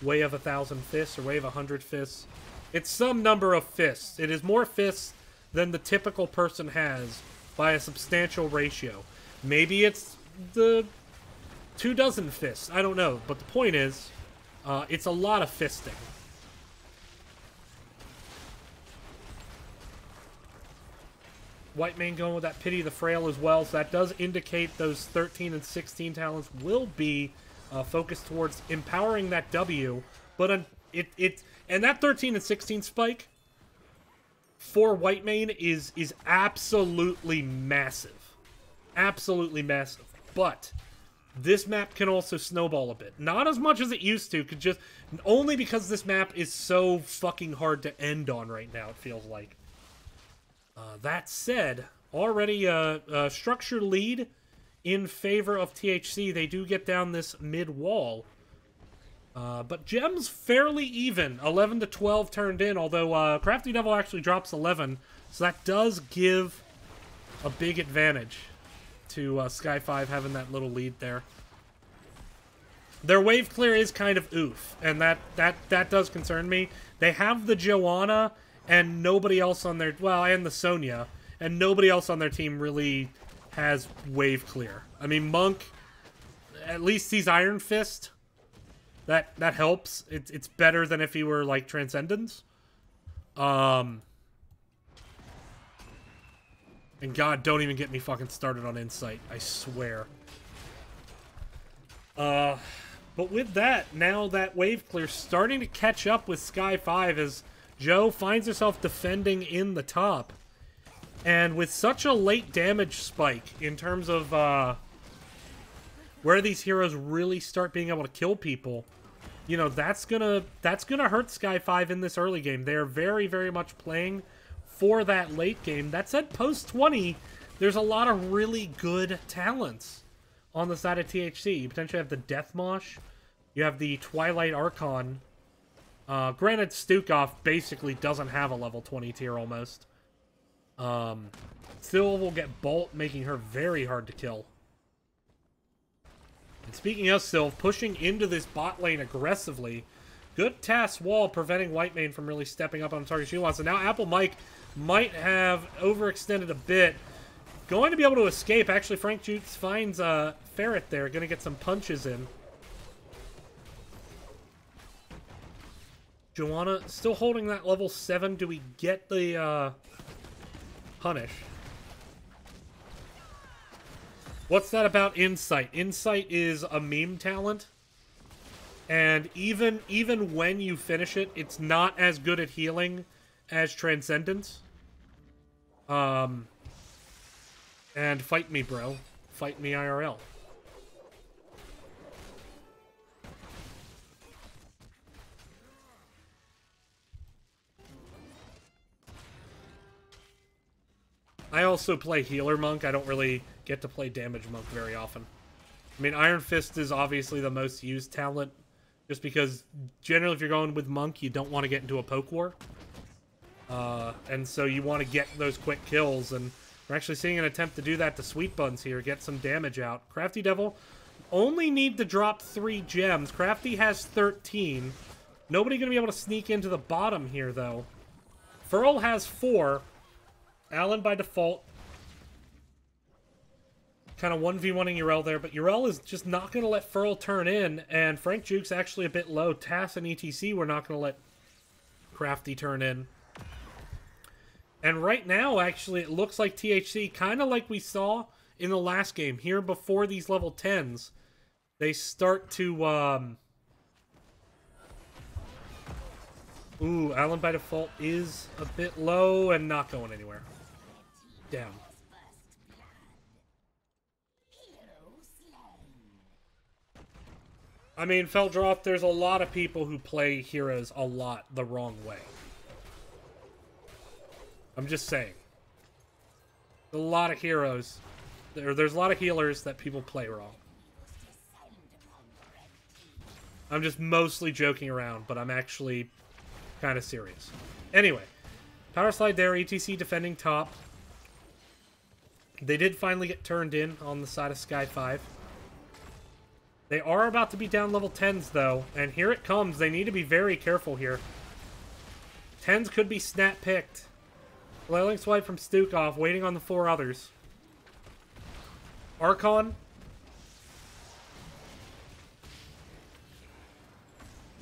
Way of 1,000 Fists or Way of 100 Fists. It's some number of fists. It is more fists than the typical person has by a substantial ratio. Maybe it's the 24 fists. I don't know. But the point is, it's a lot of fisting. White Mane going with that Pity the Frail as well, so that does indicate those 13 and 16 talents will be focused towards empowering that W, but and that 13 and 16 spike for Whitemane is absolutely massive. Absolutely massive. But this map can also snowball a bit. Not as much as it used to, only because this map is so fucking hard to end on right now, it feels like. That said, already a structured lead in favor of THC. They do get down this mid-wall. But Gems fairly even. 11 to 12 turned in, although Crafty Devil actually drops 11. So that does give a big advantage to Sky5 having that little lead there. Their wave clear is kind of oof, and that does concern me. They have the Joanna and nobody else on their... Well, and the Sonya. And nobody else on their team really has wave clear. I mean, Monk, at least he's Iron Fist. That helps. It's better than if he were, like, Transcendence. And God, don't even get me fucking started on Insight. I swear. But with that, now that wave clear starting to catch up with Sky5 as Joe finds herself defending in the top. And with such a late damage spike in terms of where these heroes really start being able to kill people, you know, that's gonna hurt Sky5 in this early game. They are very, very much playing for that late game. That said, post 20, there's a lot of really good talents on the side of THC. You potentially have the Death Mosh. You have the Twilight Archon. Granted, Stukov basically doesn't have a level 20 tier almost. Still will get Bolt, making her very hard to kill. And speaking of Sylv, pushing into this bot lane aggressively. Good task wall preventing Whitemane from really stepping up on the target she wants. And now Apple Mike might have overextended a bit. Going to be able to escape. Actually, Frank Jukes finds Ferret there. Going to get some punches in. Joanna still holding that level 7. Do we get the punish? What's that about Insight? Insight is a meme talent. And even when you finish it, it's not as good at healing as Transcendence. And fight me, bro. Fight me IRL. I also play Healer Monk. I don't really get to play Damage Monk very often. I mean, Iron Fist is obviously the most used talent, just because generally if you're going with Monk, you don't want to get into a poke war. And so you want to get those quick kills, and we're actually seeing an attempt to do that to Sweet Buns here, get some damage out. Crafty Devil only need to drop 3 gems. Crafty has 13. Nobody going to be able to sneak into the bottom here, though. Furl has 4. Alan by default. Kind of 1v1ing Urel there, but Urel is just not going to let Furl turn in, and Frank Juke's actually a bit low. Tass and ETC were not going to let Crafty turn in. And right now, actually, it looks like THC, kind of like we saw in the last game, here before these level 10s, they start to, Ooh, Alan by default is a bit low and not going anywhere. Down. I mean, Feldroth, there's a lot of people who play heroes a lot the wrong way. I'm just saying. There's a lot of heroes. There's a lot of healers that people play wrong. I'm just mostly joking around, but I'm actually kind of serious. Anyway, power slide there, ETC defending top. They did finally get turned in on the side of Sky5. They are about to be down level 10s, though, and here it comes. They need to be very careful here. 10s could be snap-picked. Flailing swipe from Stukov, waiting on the 4 others. Archon.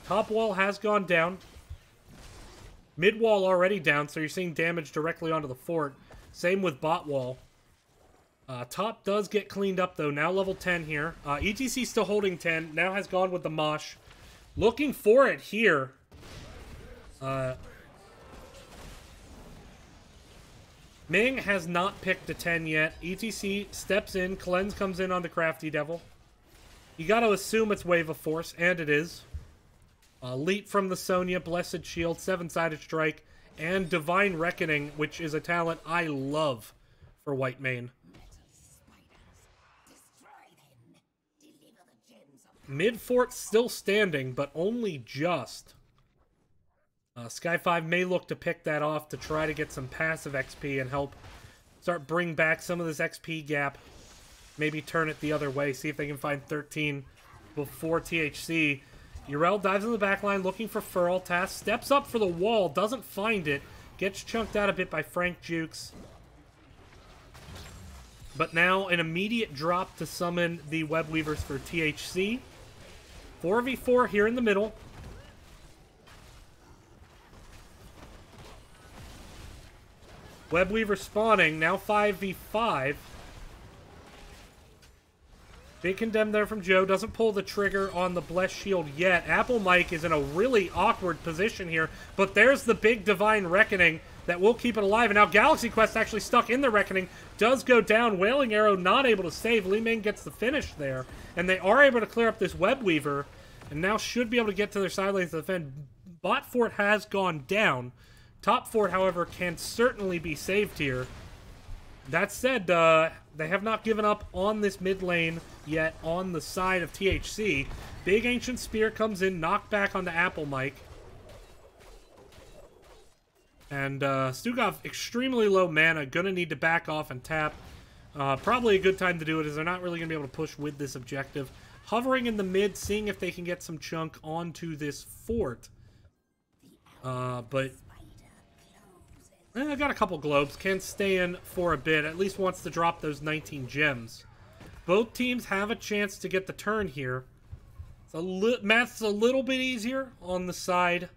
Top wall has gone down. Mid wall already down, so you're seeing damage directly onto the fort. Same with bot wall. Top does get cleaned up, though. Now level 10 here. ETC still holding 10. Now has gone with the Mosh. Looking for it here. Ming has not picked a 10 yet. ETC steps in. Cleanse comes in on the Crafty Devil. You got to assume it's Wave of Force, and it is. Leap from the Sonya, Blessed Shield, 7-sided Strike, and Divine Reckoning, which is a talent I love for White Mane. Mid fort still standing, but only just. Sky5 may look to pick that off to try to get some passive XP and help start bring back some of this XP gap. Maybe turn it the other way, see if they can find 13 before THC. Yrel dives in the back line looking for Furl. Tass steps up for the wall, doesn't find it, gets chunked out a bit by Frank Jukes. But now an immediate drop to summon the Web Weavers for THC. 4v4 here in the middle. Web Weaver spawning, now 5v5. Big condemn there from Joe. Doesn't pull the trigger on the Blessed Shield yet. Apple Mike is in a really awkward position here. But there's the big Divine Reckoning that will keep it alive. And now Galaxy Quest actually stuck in the Reckoning. Does go down. Wailing Arrow not able to save. Li Ming gets the finish there. And they are able to clear up this Web Weaver. And now should be able to get to their side lanes to defend. Bot Fort has gone down. Top Fort, however, can certainly be saved here. That said, they have not given up on this mid lane yet on the side of THC. Big Ancient Spear comes in, knocked back onto Apple Mike. And Stukov, extremely low mana, gonna need to back off and tap. Probably a good time to do it, as they're not really gonna be able to push with this objective. Hovering in the mid, seeing if they can get some chunk onto this fort. But I got a couple globes. Can stay in for a bit. At least wants to drop those 19 gems. Both teams have a chance to get the turn here. Math's a little bit easier on the side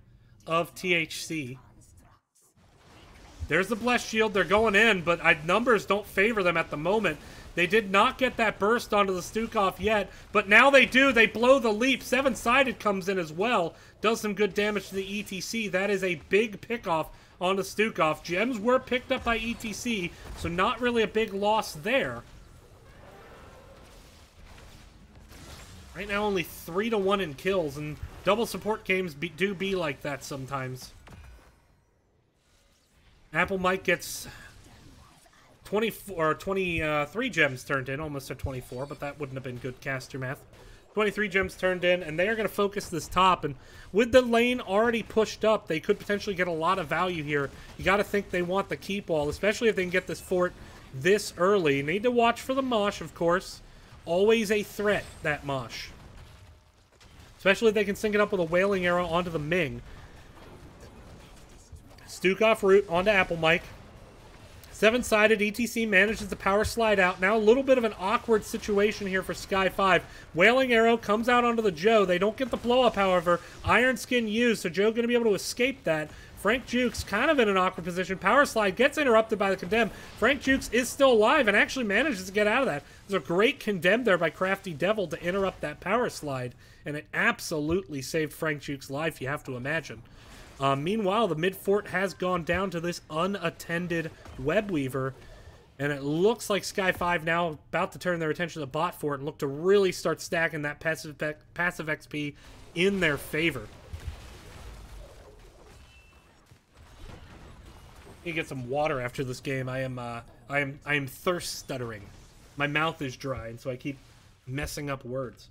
of THC. There's the Blessed Shield. They're going in, but numbers don't favor them at the moment. They did not get that burst onto the Stukov yet, but now they do. They blow the leap. 7-sided comes in as well. Does some good damage to the ETC. That is a big pickoff onto Stukov. Gems were picked up by ETC, so not really a big loss there. Right now only 3-1 in kills, and double support games do be like that sometimes. Apple Mike gets 23 gems turned in, almost at 24, but that wouldn't have been good caster math. 23 gems turned in, and they are going to focus this top, and with the lane already pushed up, they could potentially get a lot of value here. You got to think they want the keep wall, especially if they can get this fort this early. Need to watch for the Mosh, of course. Always a threat, that Mosh. Especially if they can sync it up with a Wailing Arrow onto the Ming. Stukov root onto Apple Mike. 7-sided, ETC manages to power slide out. Now a little bit of an awkward situation here for Sky5. Wailing Arrow comes out onto the Joe. They don't get the blow-up, however. Iron Skin used, so Joe going to be able to escape that. Frank Jukes kind of in an awkward position. Power slide gets interrupted by the Condemn. Frank Jukes is still alive and actually manages to get out of that. There's a great Condemn there by Crafty Devil to interrupt that power slide, and it absolutely saved Frank Jukes' life, you have to imagine. Meanwhile, the mid fort has gone down to this unattended Web Weaver, and it looks like Sky5 now about to turn their attention to the bot fort and look to really start stacking that passive XP in their favor. I need to get some water after this game. I am thirst stuttering. My mouth is dry, and so I keep messing up words.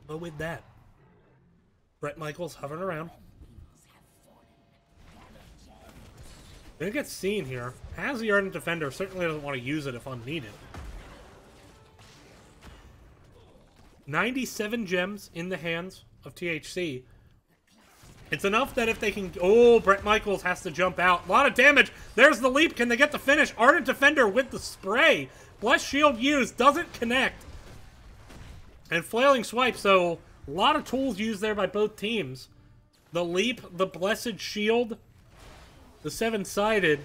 But with that, Brett Michaels hovering around. Gonna get seen here. Has the Ardent Defender, certainly doesn't want to use it if unneeded. 97 gems in the hands of THC. It's enough that if they can... Oh, Brett Michaels has to jump out. A lot of damage. There's the leap. Can they get the finish? Ardent Defender with the spray. Blessed Shield used. Doesn't connect. And Flailing Swipe, so a lot of tools used there by both teams. The leap, the Blessed Shield, the 7-sided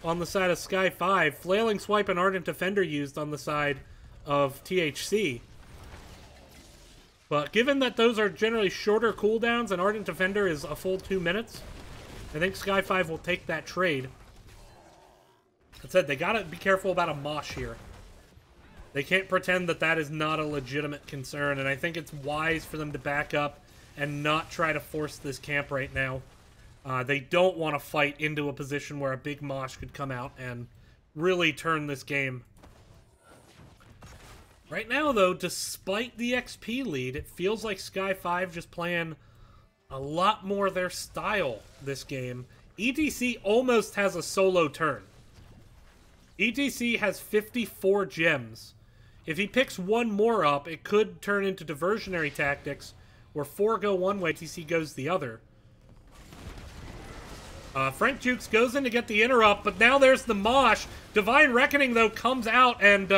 on the side of Sky5. Flailing Swipe and Ardent Defender used on the side of THC. But given that those are generally shorter cooldowns and Ardent Defender is a full 2 minutes, I think Sky5 will take that trade. That said, they gotta be careful about a Mosh here. They can't pretend that that is not a legitimate concern, and I think it's wise for them to back up and not try to force this camp right now. They don't want to fight into a position where a big Mosh could come out and really turn this game. Right now, though, despite the XP lead, it feels like Sky5 just playing a lot more their style this game. ETC almost has a solo turn. ETC has 54 gems. If he picks one more up, it could turn into diversionary tactics, where 4 go one way, ETC goes the other. Frank Jukes goes in to get the interrupt, but now there's the Mosh. Divine Reckoning, though, comes out, and,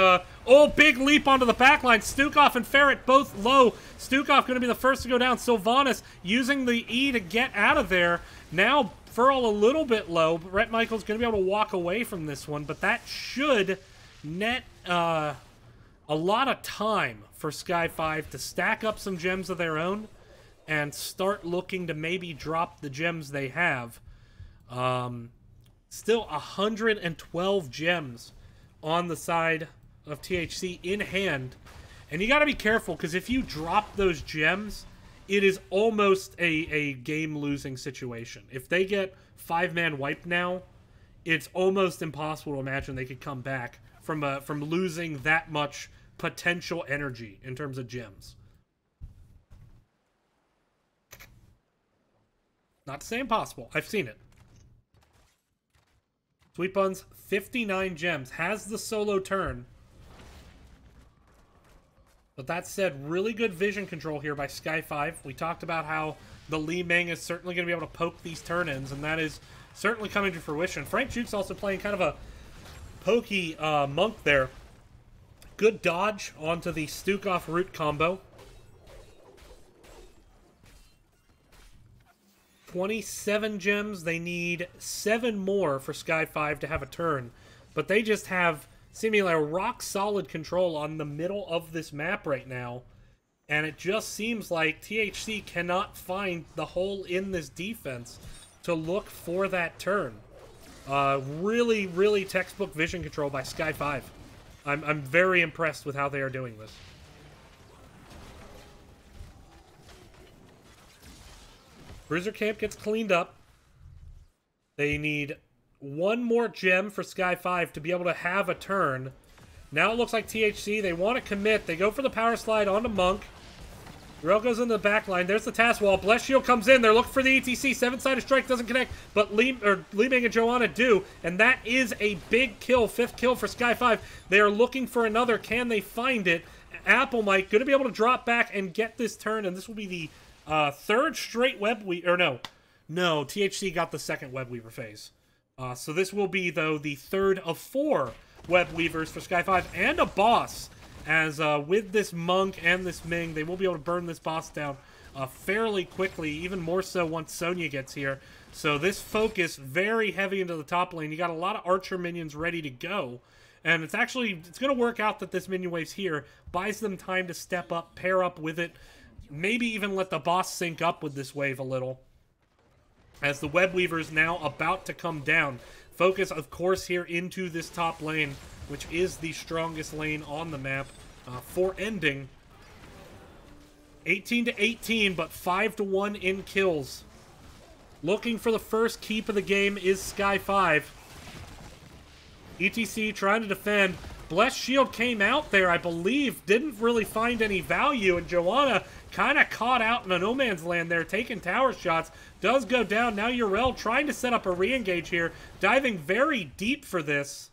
big leap onto the backline. Stukov and Ferret both low. Stukov going to be the first to go down. Sylvanas using the E to get out of there. Now, Furl a little bit low. Brett Michaels going to be able to walk away from this one, but that should net a lot of time for Sky5 to stack up some gems of their own and start looking to maybe drop the gems they have. Still 112 gems on the side of THC in hand. And you got to be careful, because if you drop those gems, it is almost a game-losing situation. If they get 5-man wiped now, it's almost impossible to imagine they could come back from losing that much potential energy in terms of gems. Not to say impossible. I've seen it. Sweet Buns, 59 gems. Has the solo turn. But that said, really good vision control here by Sky5. We talked about how the Li Ming is certainly going to be able to poke these turn-ins, and that is certainly coming to fruition. Frank Jukes also playing kind of a pokey monk there. Good dodge onto the Stukov root combo. 27 gems. They need 7 more for Sky5 to have a turn. But they just have seemingly a rock-solid control on the middle of this map right now. And it just seems like THC cannot find the hole in this defense to look for that turn. Really, really textbook vision control by Sky5. I'm very impressed with how they are doing this. Bruiser Camp gets cleaned up. They need 1 more gem for Sky5 to be able to have a turn. Now it looks like THC, they want to commit. They go for the power slide onto Monk. Durell goes into the back line. There's the task wall. Bless Shield comes in. They're looking for the ETC. 7-sided strike doesn't connect, but Li Ming and Joanna do. And that is a big kill. 5th kill for Sky5. They are looking for another. Can they find it? Apple Mike going to be able to drop back and get this turn. And this will be the 3rd straight web weaver. Or no, THC got the 2nd web weaver phase. So this will be, though, the 3rd of 4 web weavers for Sky5 and a boss. As with this Monk and this Ming, they will be able to burn this boss down fairly quickly, even more so once Sonya gets here. So this focus very heavy into the top lane. You got a lot of Archer minions ready to go. And it's going to work out that this minion wave's here. Buys them time to step up, pair up with it. Maybe even let the boss sync up with this wave a little. As the web weaver is now about to come down. Focus, of course, here into this top lane, which is the strongest lane on the map for ending. 18-18, but 5-1 in kills. Looking for the first keep of the game is Sky5. ETC trying to defend. Bless Shield came out there, I believe. Didn't really find any value, and Joanna kind of caught out in a no man's land there, taking tower shots. Does go down. Now Urel trying to set up a re-engage here. Diving very deep for this.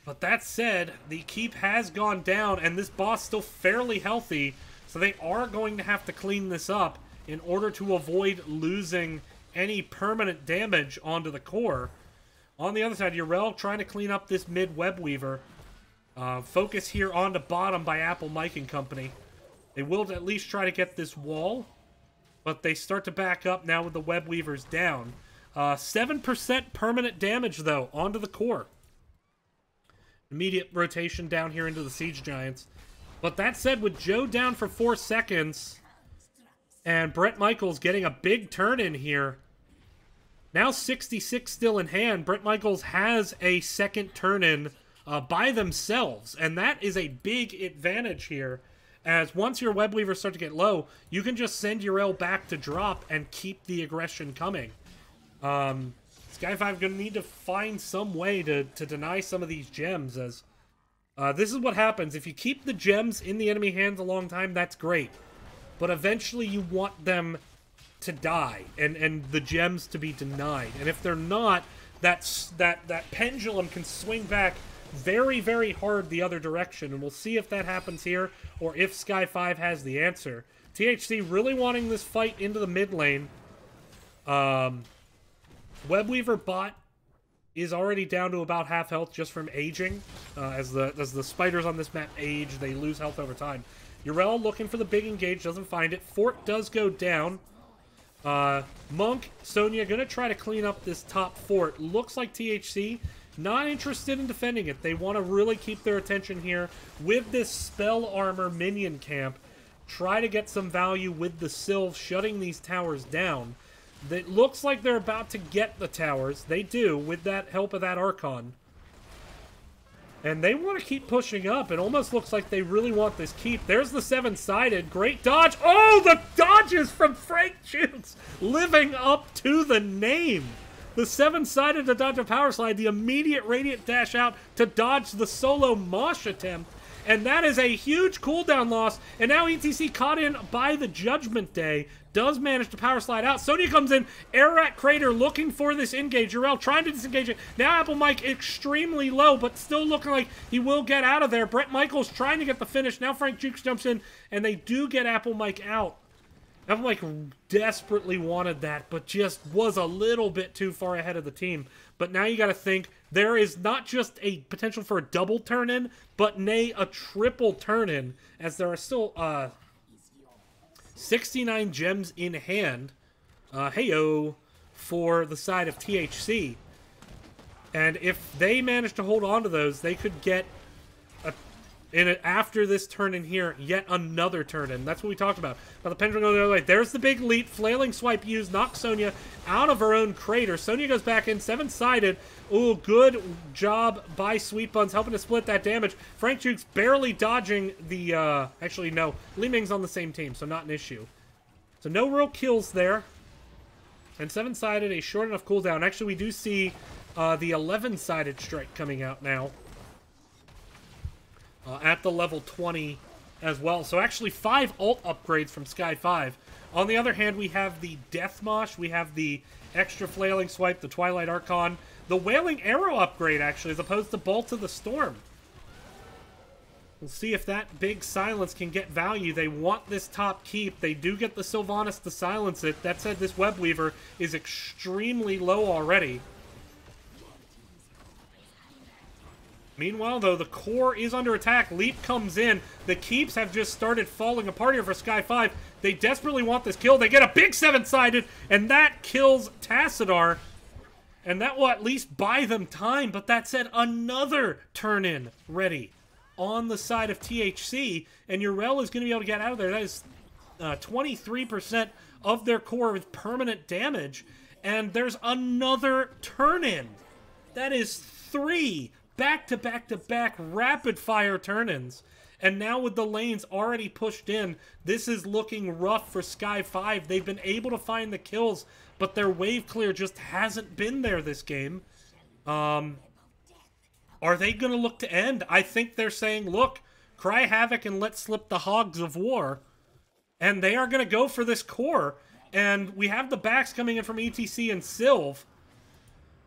But that said, the keep has gone down, and this boss still fairly healthy, so they are going to have to clean this up in order to avoid losing any permanent damage onto the core. On the other side, Urel trying to clean up this mid web weaver. Focus here on the bottom by Apple Mike and company. They will at least try to get this wall, but they start to back up now with the web weavers down. 7% permanent damage, though, onto the core. Immediate rotation down here into the Siege Giants. But that said, with Joe down for 4 seconds, And Brett Michaels getting a big turn in here. Now 66 still in hand. Brett Michaels has a second turn in by themselves. And that is a big advantage here. As once your web weavers start to get low, you can just send your L back to drop and keep the aggression coming. Sky5 going to need to find some way to deny some of these gems. As this is what happens. If you keep the gems in the enemy hands a long time, that's great. But eventually you want them to die and the gems to be denied. And if they're not, that pendulum can swing back very, very hard the other direction. And we'll see if that happens here or if Sky5 has the answer. THC really wanting this fight into the mid lane. Webweaver bot is already down to about half health just from aging. As the spiders on this map age, they lose health over time. Urel looking for the big engage, doesn't find it. Fort does go down. Monk, Sonya going to try to clean up this top fort. Looks like THC not interested in defending it. They want to really keep their attention here with this spell armor minion camp. Try to get some value with the Sylve shutting these towers down. It looks like they're about to get the towers. They do, with that help of that Archon. And they want to keep pushing up. It almost looks like they really want this keep. There's the seven-sided. Great dodge. Oh, the dodges from Frank Jukes. Living up to the name. The seven-sided to dodge a power slide. The immediate radiant dash out to dodge the solo mosh attempt. And that is a huge cooldown loss. And now ETC caught in by the Judgment Day. Does manage to power slide out. Sonya comes in. Air Crater looking for this engage. Urel trying to disengage it. Now Apple Mike extremely low, but still looking like he will get out of there. Brett Michaels trying to get the finish. Now Frank Jukes jumps in, and they do get Apple Mike out. Apple Mike desperately wanted that, but just was a little bit too far ahead of the team. But now you got to think, there is not just a potential for a double turn-in, but nay, a triple turn-in, as there are still 69 gems in hand, heyo, for the side of THC. And if they manage to hold on to those, they could get, after this turn-in here, yet another turn-in. That's what we talked about. Now the pendulum goes the other way. There's the big leap. Flailing swipe used. Knocks Sonya out of her own crater. Sonya goes back in. Seven-sided. Ooh, good job by Sweet Buns helping to split that damage. Frank Jukes barely dodging the... actually, no. Li Ming's on the same team, so not an issue. So no real kills there. And seven-sided, a short enough cooldown. Actually, we do see the 11-sided strike coming out now. At the level 20 as well. So actually 5 ult upgrades from Sky5. On the other hand, we have the Death Mosh, we have the extra Flailing Swipe, the Twilight Archon, the Wailing Arrow upgrade, actually, as opposed to Bolt of the Storm. We'll see if that big silence can get value. They want this top keep. They do get the Sylvanas to silence it. That said, this Web Weaver is extremely low already. Meanwhile, though, the core is under attack. Leap comes in. The keeps have just started falling apart here for Sky5. They desperately want this kill. They get a big seven-sided, and that kills Tassadar. And that will at least buy them time. But that said, another turn-in ready on the side of THC. And Urel is going to be able to get out of there. That is 23% of their core with permanent damage. And there's another turn-in. That is 3 back-to-back-to-back rapid-fire turn-ins. And now with the lanes already pushed in, this is looking rough for Sky5. They've been able to find the kills, but their wave clear just hasn't been there this game. Are they going to look to end? I think they're saying, look, cry havoc and let slip the hogs of war. And they are going to go for this core. And we have the backs coming in from ETC and Sylve.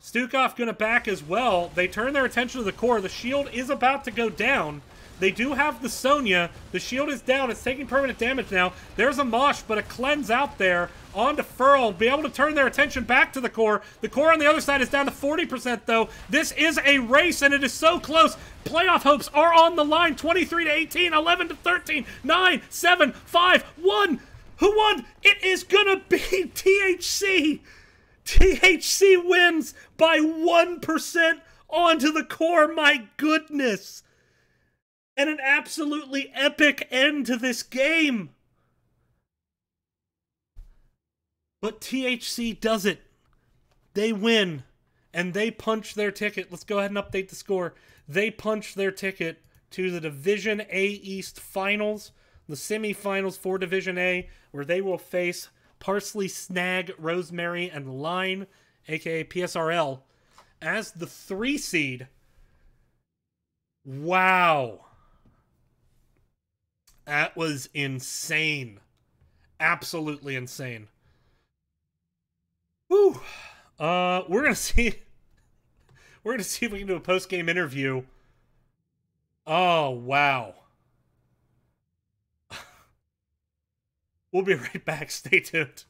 Stukov going to back as well. They turn their attention to the core. The shield is about to go down. They do have the Sonya. The shield is down. It's taking permanent damage now. There's a Mosh, but a cleanse out there. On to Furl. Be able to turn their attention back to the core. The core on the other side is down to 40%, though. This is a race, and it is so close. Playoff hopes are on the line. 23 to 18, 11 to 13, 9, 7, 5, 1. Who won? It is going to be THC. THC wins by 1% onto the core. My goodness. And an absolutely epic end to this game. But THC does it. They win. And they punch their ticket. Let's go ahead and update the score. They punch their ticket to the Division A East Finals, the semifinals for Division A, where they will face Parsley, Snag, Rosemary, and Line, aka PSRL, as the 3 seed. Wow. That was insane. Absolutely insane. Whew. We're gonna see. We're gonna see if we can do a post-game interview. Oh wow. We'll be right back. Stay tuned.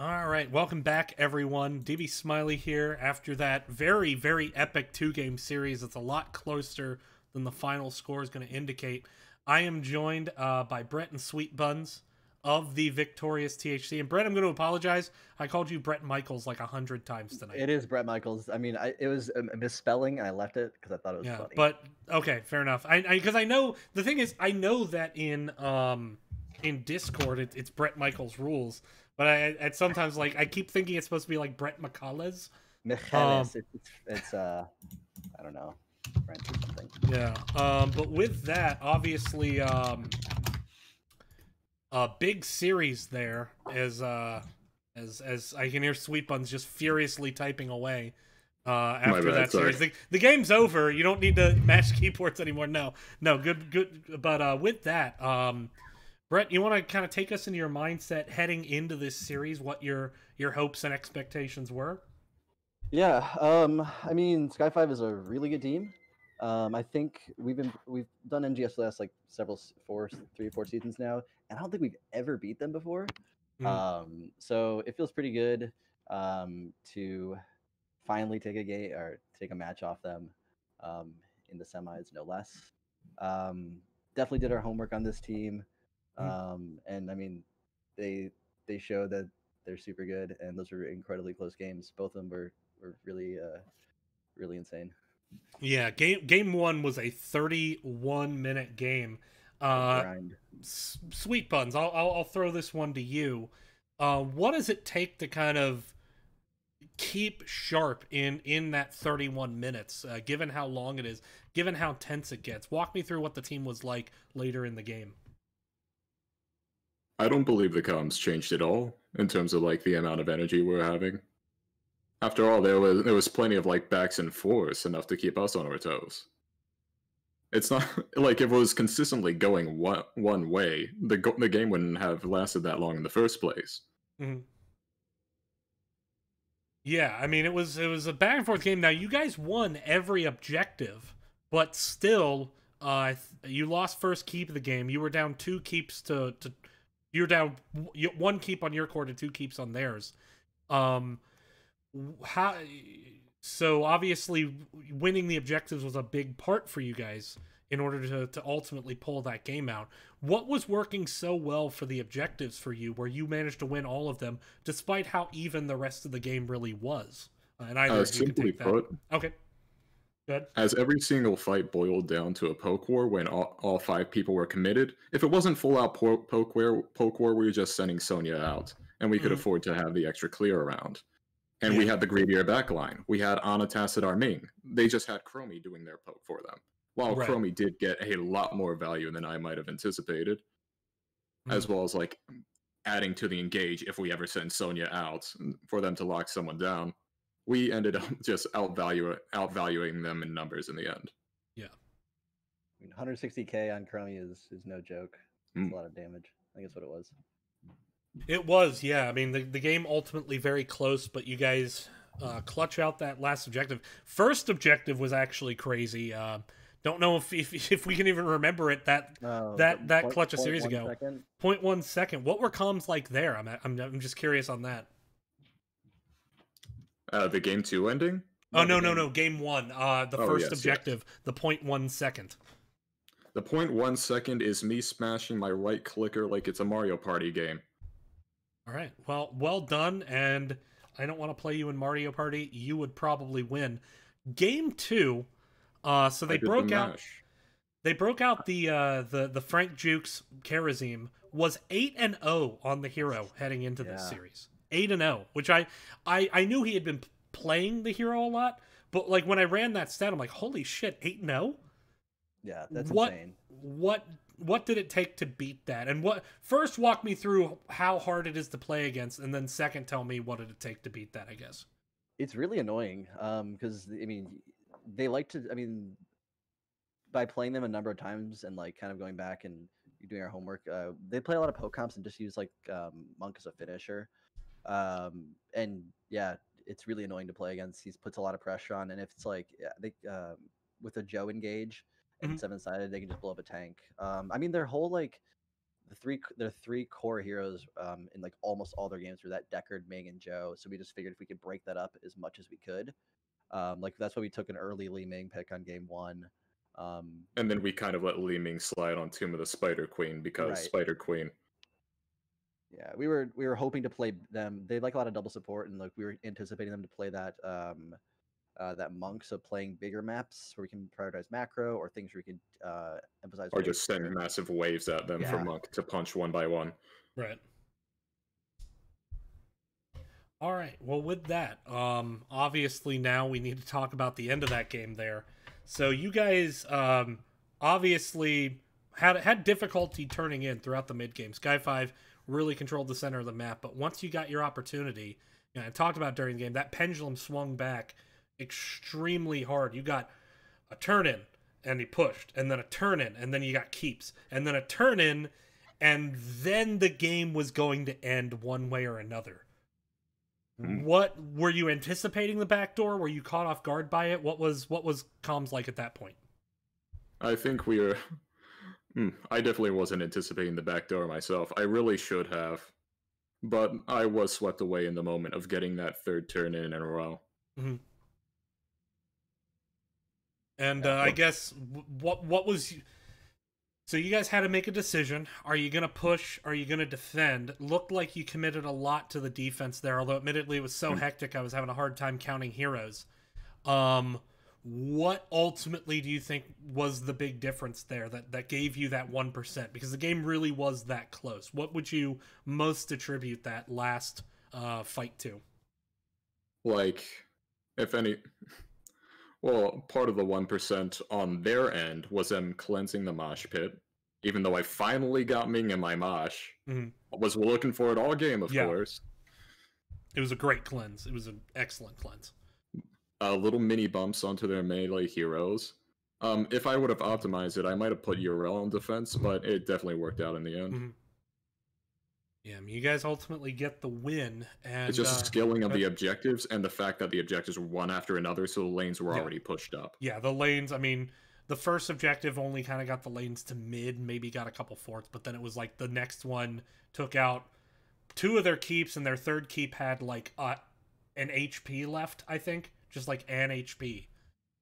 All right, welcome back, everyone. DB Smiley here after that very, very epic 2-game series. It's a lot closer than the final score is going to indicate. I am joined by Brett and Sweet Buns of the victorious THC. And Brett, I'm going to apologize. I called you Brett Michaels like 100 times tonight. It is Brett Michaels. I mean, it was a misspelling. I left it because I thought it was funny. But okay, fair enough. Because I know the thing is, I know that in Discord it's Brett Michaels rules. But I sometimes I keep thinking it's supposed to be like Brett McCullough. Michaelis. It's I don't know, French or something. Yeah. But with that, obviously, a big series there as I can hear Sweet Buns just furiously typing away after that series. The game's over. You don't need to match keyboards anymore. No, good. But with that, Brett, you want to kind of take us into your mindset heading into this series, what your hopes and expectations were? Yeah, I mean, Sky5 is a really good team. I think we've done NGS for the last like 3 or 4 seasons now, and I don't think we've ever beat them before. So it feels pretty good to finally take a game or take a match off them in the semis, no less. Definitely did our homework on this team. And I mean, they show that they're super good, and those were incredibly close games. Both of them were really really insane. Yeah, game 1 was a 31-minute game. Grind. Sweet Buns, I'll throw this one to you. What does it take to kind of keep sharp in that 31 minutes, given how long it is, given how tense it gets? Walk me through what the team was like later in the game. I don't believe the comms changed at all in terms of like the amount of energy we're having. After all, there was plenty of like backs and forths, enough to keep us on our toes. It's not like if it was consistently going one way, the game wouldn't have lasted that long in the first place. Mm-hmm. Yeah, I mean it was a back and forth game. Now you guys won every objective but still, you lost first keep of the game. You were down 2 keeps to you're down 1 keep on your court and 2 keeps on theirs. How? So obviously, winning the objectives was a big part for you guys in order to ultimately pull that game out. What was working so well for the objectives for you, where you managed to win all of them, despite how even the rest of the game really was? And either of you can Simply take that. put, Okay, good. as every single fight boiled down to a poke war when all 5 people were committed, if it wasn't full out poke war, we were just sending Sonya out, and we could afford to have the extra clear around. And we had the greedier backline. We had Ana Tacit Arming. They just had Chromie doing their poke for them. While Chromie did get a lot more value than I might have anticipated, as well as like adding to the engage if we ever send Sonya out for them to lock someone down. We ended up just outvaluing them in numbers in the end. Yeah. I mean, 160k on Chromie is no joke. It's a lot of damage. I think that's what it was. It was, yeah. I mean, the game ultimately very close, but you guys clutch out that last objective. First objective was actually crazy. Don't know if we can even remember it. That clutch a series ago. 0.1 second. What were comms like there? I'm just curious on that. The game 2 ending? Oh no, game 1. The first objective, the 0.1 second. The 0.1 second is me smashing my right clicker like it's a Mario Party game. All right. Well done, and I don't want to play you in Mario Party. You would probably win. Game 2, so they broke out. They broke out the Frank Jukes Karazim was 8-0 on the hero heading into this series. 8-0, which I knew he had been playing the hero a lot, but like when I ran that stat, I'm like, holy shit, 8-0. Yeah, that's insane. What did it take to beat that? And first walk me through how hard it is to play against, and then second tell me what did it take to beat that, I guess. It's really annoying because I mean they like to, I mean, by playing them a number of times and like kind of going back and doing our homework, they play a lot of poke comps and just use like Monk as a finisher. And yeah, it's really annoying to play against. He puts a lot of pressure on, and if it's like they with a Joe engage and 7-sided, they can just blow up a tank. I mean, their whole like their 3 core heroes in like almost all their games were that Deckard, Ming, and Joe. So we just figured if we could break that up as much as we could, like that's why we took an early Li Ming pick on game 1. And then we kind of let Li Ming slide on Tomb of the Spider Queen because Spider Queen. Yeah, we were hoping to play them. They like a lot of double support, and like we were anticipating them to play that that Monk, so playing bigger maps where we can prioritize macro or things where we can emphasize. Or just send massive waves at them for Monk to punch one by one. Right. All right. Well, with that, obviously now we need to talk about the end of that game there. So you guys obviously had difficulty turning in throughout the mid game. Sky5 really controlled the center of the map, but once you got your opportunity, you know, I talked about during the game, that pendulum swung back extremely hard. You got a turn in and he pushed, and then a turn in, and then you got keeps, and then a turn in, and then the game was going to end one way or another. What were you anticipating the backdoor? Were you caught off guard by it? What was comms like at that point? I think we were. I definitely wasn't anticipating the backdoor myself. I really should have, but I was swept away in the moment of getting that 3rd turn in a row. And I guess what was. So you guys had to make a decision. Are you going to push? Are you going to defend? It looked like you committed a lot to the defense there, although admittedly it was so hectic I was having a hard time counting heroes. What ultimately do you think was the big difference there that gave you that 1%? Because the game really was that close. What would you most attribute that last fight to? Like, if any... Well, part of the 1% on their end was them cleansing the mosh pit. Even though I finally got Ming in my mosh. I was looking for it all game, of course. It was a great cleanse. It was an excellent cleanse. Little mini bumps onto their melee heroes. If I would have optimized it, I might have put URL in defense, but it definitely worked out in the end. Yeah, I mean, you guys ultimately get the win. And it's just scaling of the objectives and the fact that the objectives were one after another, so the lanes were already pushed up. Yeah, the lanes, I mean, the first objective only kind of got the lanes to mid, maybe got a couple fourths, but then it was like the next one took out 2 of their keeps, and their third keep had like an HP left, I think, just like an HP,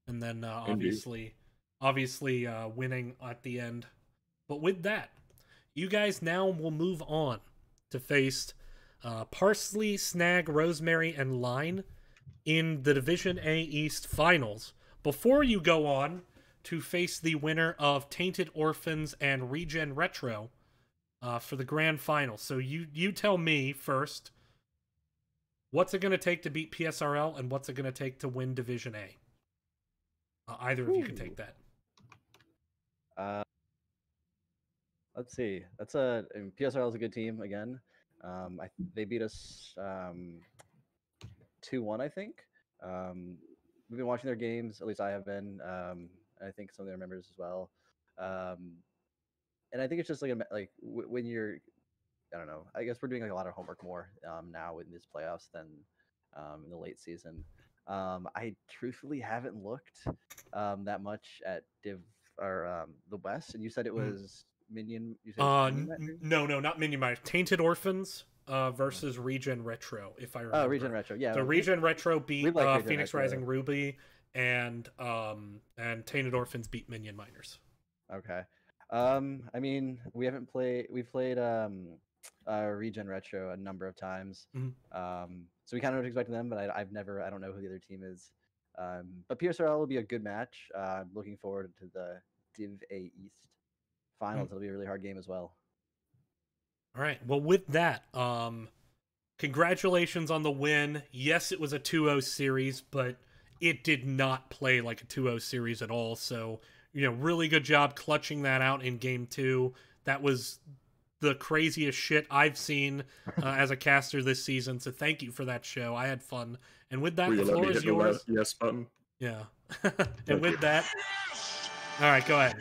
and then obviously winning at the end. But with that, you guys now will move on to face Parsley, Snag, Rosemary, and Line in the Division A East Finals, before you go on to face the winner of Tainted Orphans and Regen Retro for the grand final. So you tell me first, what's it going to take to beat PSRL, and what's it going to take to win Division A? Either of you can take that. Let's see. PSRL is a good team again. They beat us 2-1, I think. We've been watching their games. At least I have been. I think some of their members as well. And I think it's just when you're, I don't know. I guess we're doing like a lot of homework more now in these playoffs than in the late season. I truthfully haven't looked that much at Div or the West, and you said it was Minion. You said Minion no, not Minion Miners. Tainted Orphans versus Regen Retro, if I remember. Oh, Regen Retro, yeah. So Regen Retro beat like Phoenix Retro. Rising Ruby, and Tainted Orphans beat Minion Miners. Okay. I mean, we played Regen Retro a number of times. So we kind of know what to expect from them, but I don't know who the other team is. But PSRL will be a good match. I'm looking forward to the Div A East Finals. It'll be a really hard game as well. All right. Well, with that, congratulations on the win. Yes, it was a 2-0 series, but it did not play like a 2-0 series at all. So, really good job clutching that out in game 2. That was the craziest shit I've seen as a caster this season. So thank you for that show. I had fun. And with that, the floor is yours. Yes button. Yeah. And with that, all right, go ahead.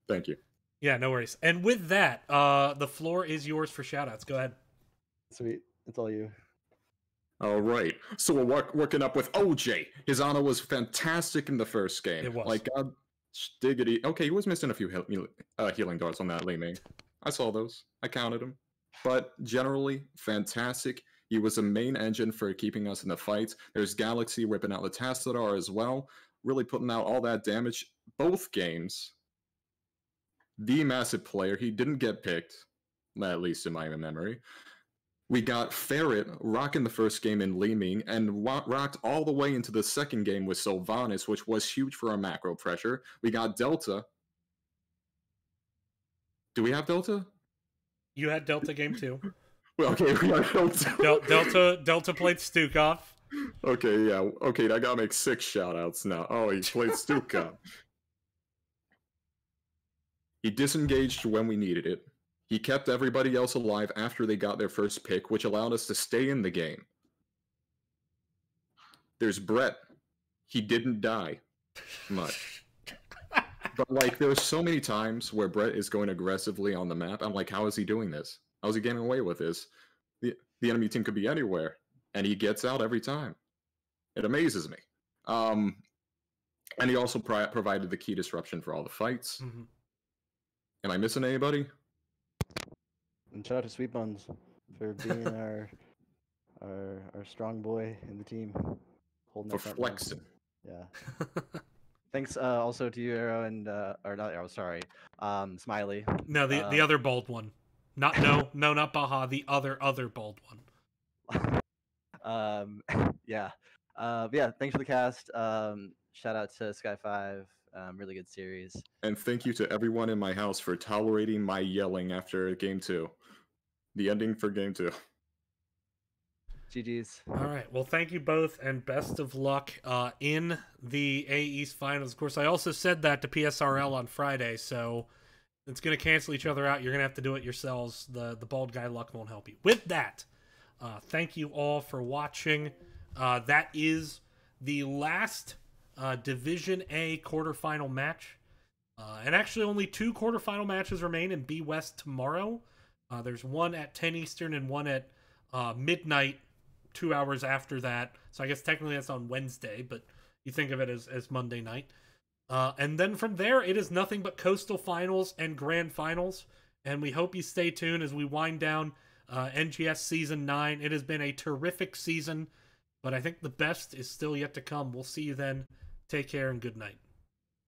Thank you. Yeah, no worries. And with that, the floor is yours for shoutouts. Go ahead. Sweet. It's all you. All right. So we're working up with OJ. His honor was fantastic in the first game. It was. Like, God diggity. Okay, he was missing a few healing darts on that Li Ming. I saw those. I counted them. But generally, fantastic. He was a main engine for keeping us in the fights. There's Galaxy ripping out the Tastadar as well. Really putting out all that damage. Both games, the massive player. He didn't get picked, at least in my memory. We got Ferret rocking the first game in Li Ming and rocked all the way into the second game with Sylvanas, which was huge for our macro pressure. We got Delta. Do we have Delta? You had Delta game 2. Well, okay, we got Delta. Delta played Stukov. Okay, yeah. Okay, I gotta make 6 shoutouts now. Oh, he played Stukov. He disengaged when we needed it. He kept everybody else alive after they got their first pick, which allowed us to stay in the game. There's Brett. He didn't die much. But, like, there's so many times where Brett is going aggressively on the map. I'm like, how is he doing this? How is he getting away with this? The enemy team could be anywhere, and he gets out every time. It amazes me. And he also provided the key disruption for all the fights. Mm-hmm. Am I missing anybody? And shout out to Sweet Buns for being our strong boy in the team, holding For up that flexing. run. Yeah. Thanks also to you, Arrow, and or not Arrow, sorry, Smiley. No, the other bald one. Not not Baha. The other bald one. Yeah. Yeah. Thanks for the cast. Shout out to Sky5. Really good series. And thank you to everyone in my house for tolerating my yelling after game 2. The ending for game 2. GG's. All right. Well, thank you both, and best of luck in the A East Finals. Of course, I also said that to PSRL on Friday, so it's going to cancel each other out. You're going to have to do it yourselves. The bald guy luck won't help you. With that, thank you all for watching. That is the last Division A quarterfinal match. And actually only 2 quarterfinal matches remain in B West tomorrow. There's one at 10 Eastern and one at midnight, 2 hours after that. So I guess technically that's on Wednesday, but you think of it as Monday night. And then from there, it is nothing but Coastal Finals and Grand Finals. And we hope you stay tuned as we wind down NGS Season 9. It has been a terrific season, but I think the best is still yet to come. We'll see you then. Take care and good night.